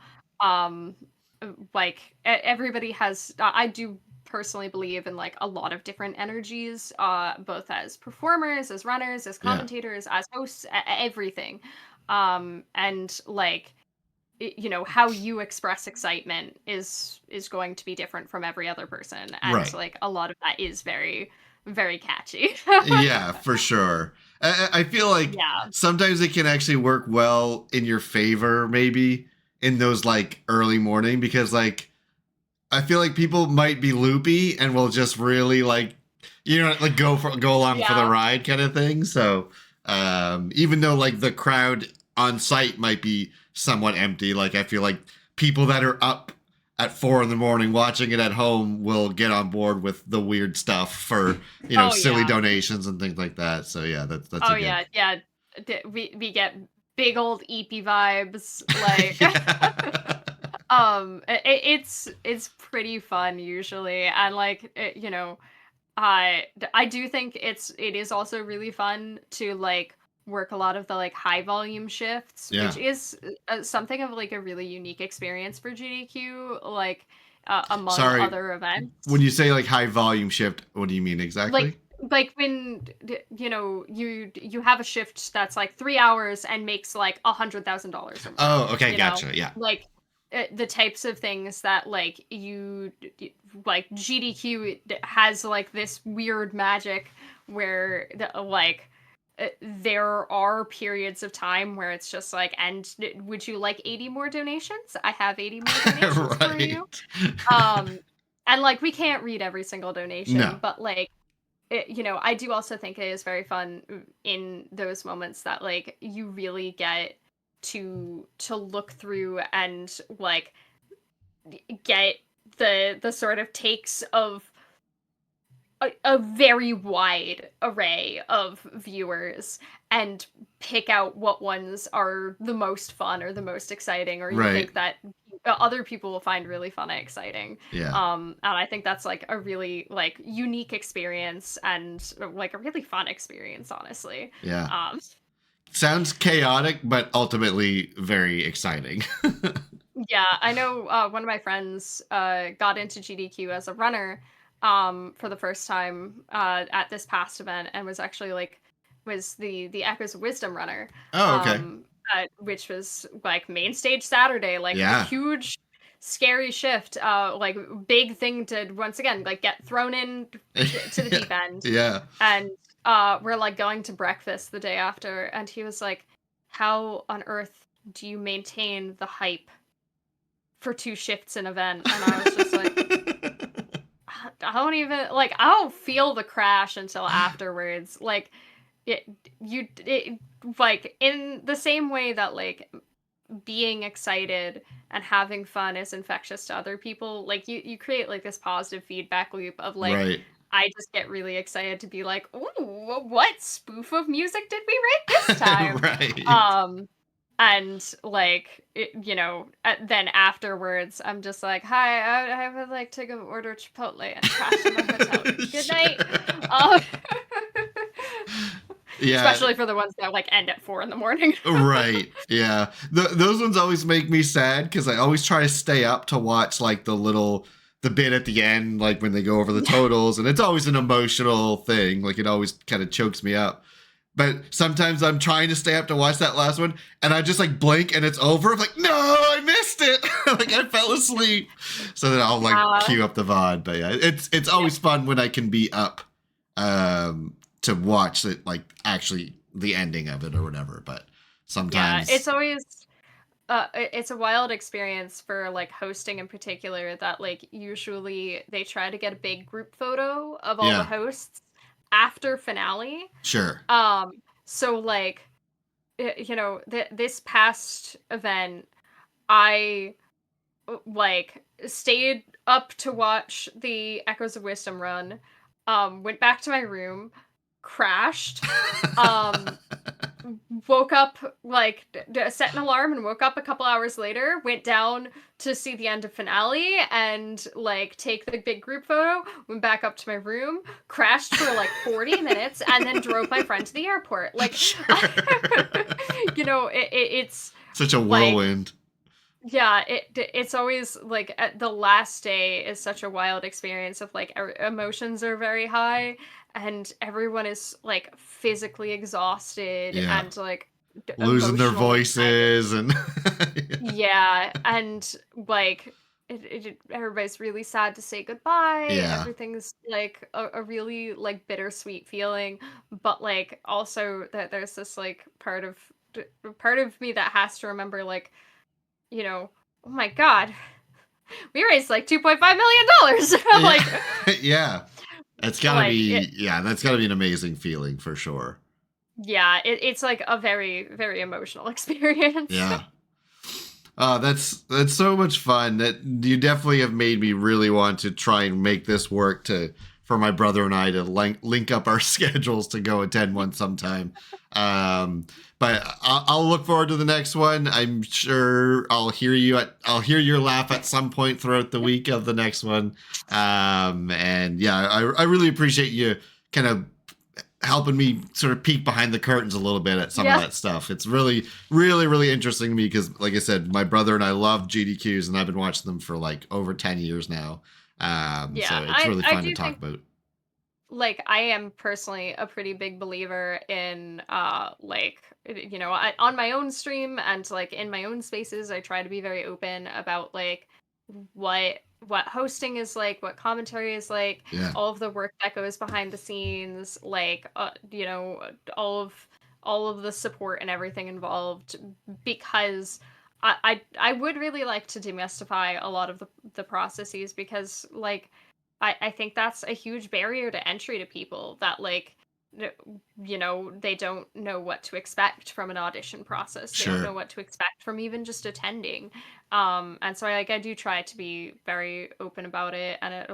like everybody has. I do personally believe in like a lot of different energies, both as performers, as runners, as commentators, as hosts, everything. And like, you know, how you express excitement is going to be different from every other person, and like a lot of that is very, very catchy. Yeah, for sure. I feel like sometimes it can actually work well in your favor, maybe in those like early morning, because like I feel like people might be loopy and will just really like, you know, like go along for the ride kind of thing. So even though like the crowd on site might be somewhat empty, like I feel like people that are up at 4 a.m. watching it at home will get on board with the weird stuff for, you know, silly donations and things like that. So yeah, that's we get big old EP vibes, like it's pretty fun usually, and like you know, I do think it is also really fun to like work a lot of the like high volume shifts, which is something of like a really unique experience for GDQ, like among other events. When you say like high volume shift, what do you mean exactly? Like when you know you have a shift that's like 3 hours and makes like $100,000. Oh, okay, gotcha. Know? Yeah, like the types of things that like you like GDQ has like this weird magic where like there are periods of time where it's just like, and would you like 80 more donations? I have 80 more donations for you. And like we can't read every single donation, but like you know, I do also think it is very fun in those moments that like you really get to look through and like get the sort of takes of a very wide array of viewers and pick out what ones are the most fun or the most exciting, or you think that other people will find really fun and exciting. And I think that's like a really like unique experience and like a really fun experience, honestly. Sounds chaotic, but ultimately very exciting. Yeah, I know one of my friends got into GDQ as a runner for the first time at this past event, and was actually like the Echoes of Wisdom runner. Oh, okay. Which was like main stage Saturday, like a huge scary shift, like big thing to once again like get thrown in to the deep end. And we're like going to breakfast the day after, and he was like, how on earth do you maintain the hype for 2 shifts an event? And I was just like, I don't even like, I don't feel the crash until afterwards. Like it like in the same way that like being excited and having fun is infectious to other people, like you create like this positive feedback loop of like I just get really excited to be like, ooh, what spoof of music did we write this time? And like you know, then afterwards I'm just like, hi, I would like to go order Chipotle and crash in the hotel. Good night. Especially for the ones that like end at 4 a.m. Those ones always make me sad because I always try to stay up to watch like the little the bit at the end, like when they go over the totals, and it's always an emotional thing. Like it always kind of chokes me up. But sometimes I'm trying to stay up to watch that last one, and I just like blink and it's over. I'm like, no, I missed it. Like I fell asleep. So then I'll like queue up the VOD. But yeah, it's always fun when I can be up to watch it, like actually the ending of it or whatever. But sometimes it's always it's a wild experience for like hosting in particular, that like usually they try to get a big group photo of all the hosts after finale. Sure. So like, you know, this past event, I like stayed up to watch the Echoes of Wisdom run, went back to my room, crashed, woke up, like set an alarm and woke up a couple hours later, went down to see the end of finale and like take the big group photo, went back up to my room, crashed for like 40 minutes, and then drove my friend to the airport. Like, sure. You know, it's such a whirlwind. Yeah, it's always like the last day is such a wild experience of like emotions are very high and everyone is like physically exhausted and like losing their voices and yeah, and like everybody's really sad to say goodbye. Everything's like a really like bittersweet feeling, but like also that there's this like part of me that has to remember, like, you know, oh my god, we raised like $2.5 million. Like, yeah, it's gotta be, that's gotta be an amazing feeling for sure. Yeah, it's like a very, very emotional experience. Yeah. That's so much fun. That you definitely have made me really want to try and make this work for my brother and I to link up our schedules to go attend one sometime. But I'll look forward to the next one. I'm sure I'll hear your laugh at some point throughout the week of the next one. And yeah, I really appreciate you kind of helping me sort of peek behind the curtains a little bit at some of that stuff. It's really, really, really interesting to me because, like I said, my brother and I love GDQs, and I've been watching them for like over 10 years now. So it's really fun to talk about. Like, I am personally a pretty big believer in, like, you know, on my own stream and like in my own spaces, I try to be very open about like what hosting is like, what commentary is like, all of the work that goes behind the scenes, like, you know, all of the support and everything involved, because I would really like to demystify a lot of the processes, because like I think that's a huge barrier to entry to people, that like, you know, they don't know what to expect from an audition process. They don't know what to expect from even just attending. And so I do try to be very open about it, and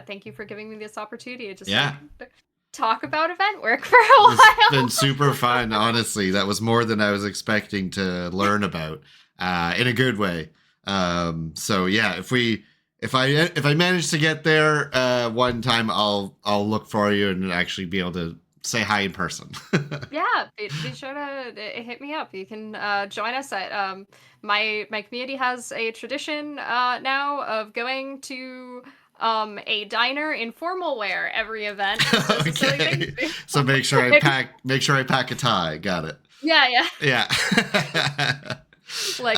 thank you for giving me this opportunity to just like, talk about event work for a while. It's been super fun, honestly. That was more than I was expecting to learn about, in a good way. So yeah, if I manage to get there one time, I'll look for you and actually be able to say hi in person. Yeah, be sure to hit me up. You can join us at my community has a tradition now of going to a diner in formal wear every event. Okay. So make sure I pack a tie. Got it. Yeah. Like,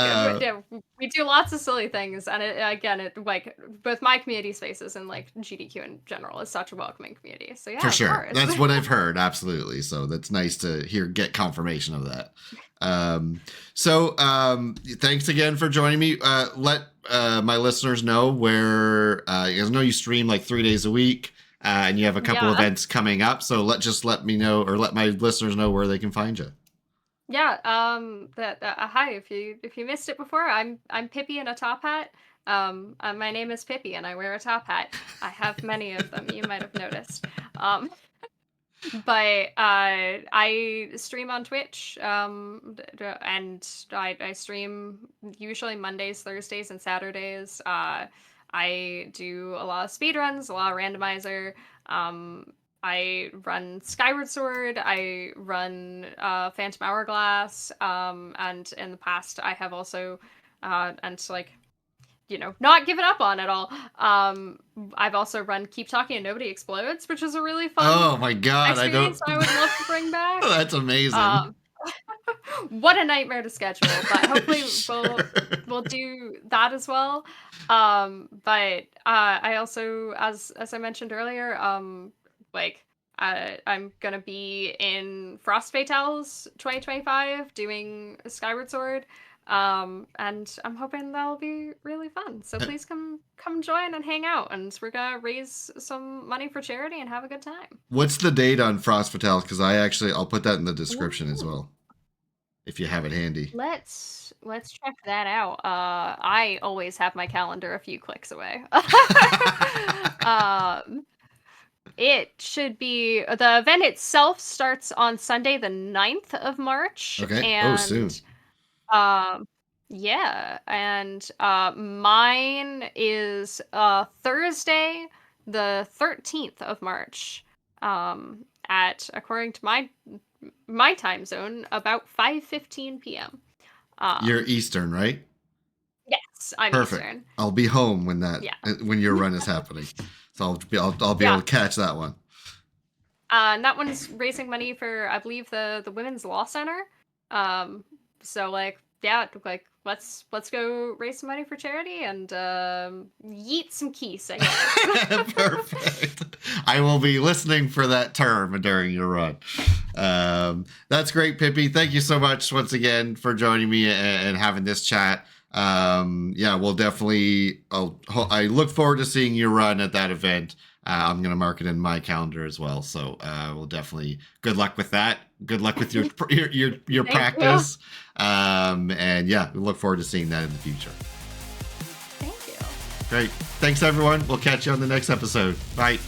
we do lots of silly things, and it like both my community spaces and like GDQ in general is such a welcoming community. So yeah, for sure, that's what I've heard. Absolutely. So that's nice to get confirmation of that. Thanks again for joining me. Let my listeners know where you guys know you stream like 3 days a week, and you have a couple events coming up. So let me know, or let my listeners know where they can find you. Yeah, hi, if you missed it before, I'm PippyInATopHat. My name is Pippy and I wear a top hat. I have many of them, you might have noticed. But I stream on Twitch, and I stream usually Mondays, Thursdays, and Saturdays. I do a lot of speedruns, a lot of randomizer. I run Skyward Sword, I run Phantom Hourglass, and in the past I have also, and like, not given up on at all. I've also run Keep Talking and Nobody Explodes, which is a really fun Oh my god, experience I would love to bring back. That's amazing. What a nightmare to schedule, but hopefully we'll do that as well. But I also, as I mentioned earlier, like I'm gonna be in Frost Fatales 2025 doing Skyward Sword. And I'm hoping that'll be really fun. So please come join and hang out, and we're gonna raise some money for charity and have a good time. What's the date on Frost Fatales? Because I'll put that in the description as well, if you have it handy. Let's check that out. I always have my calendar a few clicks away. It should be, the event itself starts on Sunday the 9th of March. Okay. And soon. Yeah, and mine is Thursday the 13th of March. At, according to my time zone, about 5:15 p.m. You're Eastern, right? Yes, I'm Perfect. Eastern. I'll be home when when your run is happening, so I'll be able to catch that one. And that one's raising money for, I believe, the Women's Law Center. So like, yeah, like let's go raise some money for charity and yeet some keese, I guess. Perfect. I will be listening for that term during your run. That's great, Pippy. Thank you so much once again for joining me and having this chat. Yeah, we'll definitely. I look forward to seeing you run at that event. I'm gonna mark it in my calendar as well. So we'll definitely. Good luck with that. Good luck with your practice. And yeah, we look forward to seeing that in the future. Thank you. Great. Thanks, everyone. We'll catch you on the next episode. Bye.